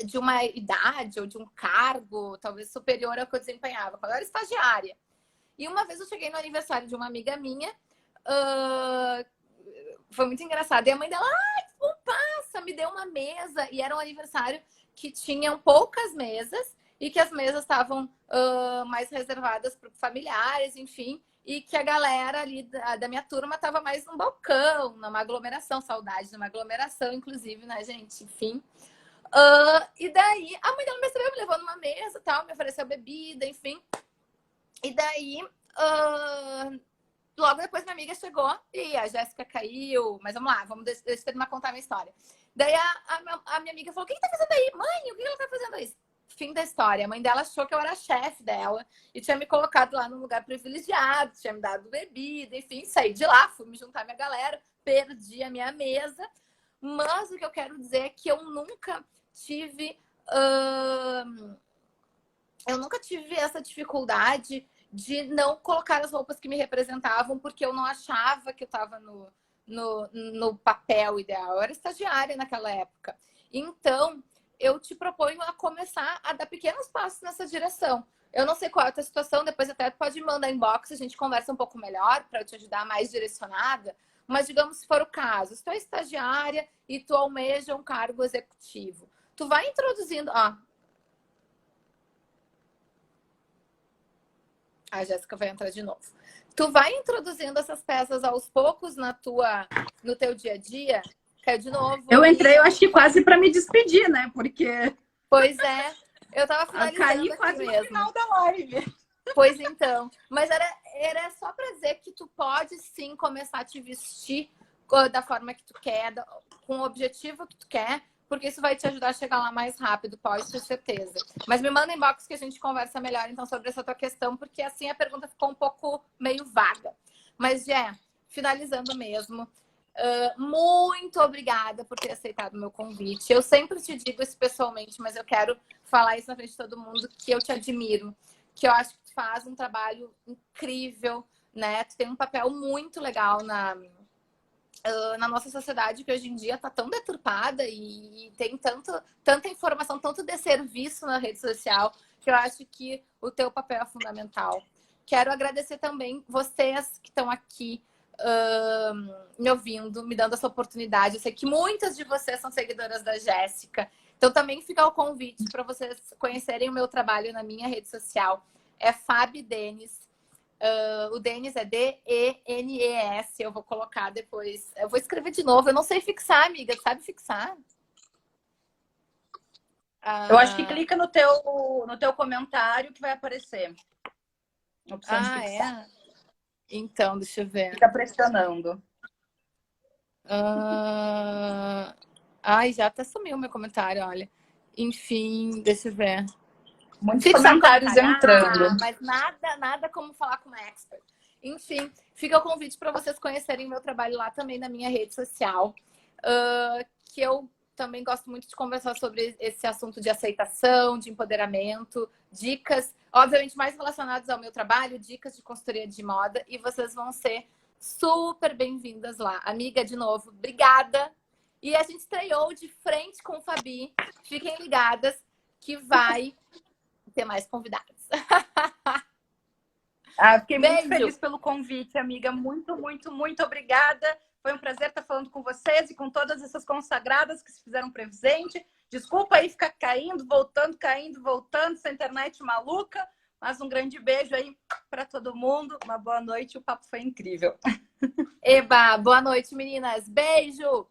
de uma idade ou de um cargo, talvez superior ao que eu desempenhava, quando eu era estagiária. E uma vez eu cheguei no aniversário de uma amiga minha, foi muito engraçado. E a mãe dela, bom, passa, me deu uma mesa. E era um aniversário que tinham poucas mesas e que as mesas estavam mais reservadas para familiares, enfim. E que a galera ali da minha turma estava mais num balcão, numa aglomeração, saudade de uma aglomeração, inclusive, né, gente? Enfim. E daí, a mãe dela me recebeu, me levou numa mesa, tal, me ofereceu bebida, enfim. E daí, logo depois minha amiga chegou e a Jéssica caiu. Mas vamos lá, deixa eu terminar de contar a minha história. Daí a minha amiga falou, o que tá fazendo aí? Mãe, o que ela tá fazendo aí? Fim da história. A mãe dela achou que eu era chefe dela e tinha me colocado lá num lugar privilegiado, tinha me dado bebida, enfim, saí de lá, fui me juntar à minha galera, perdi a minha mesa. Mas o que eu quero dizer é que eu nunca tive essa dificuldade de não colocar as roupas que me representavam, porque eu não achava que eu estava no papel ideal. Eu era estagiária naquela época. Então, eu te proponho a começar a dar pequenos passos nessa direção. Eu não sei qual é a tua situação, depois até pode me mandar inbox, a gente conversa um pouco melhor para eu te ajudar mais direcionada. Mas digamos se for o caso, se tu é estagiária e tu almeja um cargo executivo, tu vai introduzindo... A Jéssica vai entrar de novo. Tu vai introduzindo essas peças aos poucos no teu dia a dia? Caiu de novo. Eu entrei, eu acho que quase para me despedir, né? Porque... Pois é. Eu tava finalizando caí aqui quase mesmo. no final da live. Pois então. Mas era só para dizer que tu pode sim começar a te vestir da forma que tu quer, com o objetivo que tu quer, porque isso vai te ajudar a chegar lá mais rápido, pode ter certeza. Mas me manda inbox que a gente conversa melhor então sobre essa tua questão, porque assim a pergunta ficou um pouco meio vaga. Mas, finalizando mesmo, muito obrigada por ter aceitado o meu convite. Eu sempre te digo isso pessoalmente, mas eu quero falar isso na frente de todo mundo, que eu te admiro, que eu acho que tu faz um trabalho incrível, né? Tu tem um papel muito legal na nossa sociedade, que hoje em dia está tão deturpada e tem tanta informação, tanto desserviço na rede social, que eu acho que o teu papel é fundamental. Quero agradecer também vocês que estão aqui me ouvindo, me dando essa oportunidade. Eu sei que muitas de vocês são seguidoras da Jéssica, então também fica o convite para vocês conhecerem o meu trabalho na minha rede social. É Fabi Denis. O Denis é D-E-N-E-S. Eu vou colocar depois. Eu vou escrever de novo. Eu não sei fixar, amiga. Sabe fixar? Eu acho que clica no teu comentário que vai aparecer. Opção de fixar. É? Então, deixa eu ver. Fica pressionando. Ai, já até sumiu o meu comentário, olha. Enfim, deixa eu ver. Muitos comentários entrando. Mas nada como falar com uma expert. Enfim, fica o convite para vocês conhecerem meu trabalho lá também na minha rede social. Que eu também gosto muito de conversar sobre esse assunto de aceitação, de empoderamento, dicas, obviamente mais relacionadas ao meu trabalho, dicas de consultoria de moda, e vocês vão ser super bem-vindas lá. Amiga, de novo, obrigada. E a gente estreou de frente com o Fabi. Fiquem ligadas que vai ter mais convidados. Fiquei muito feliz pelo convite, amiga. Muito, muito, muito obrigada. Foi um prazer estar falando com vocês e com todas essas consagradas que se fizeram presente. Desculpa aí ficar caindo, voltando, essa internet maluca. Mas um grande beijo aí para todo mundo. Uma boa noite. O papo foi incrível. Eba, boa noite, meninas. Beijo!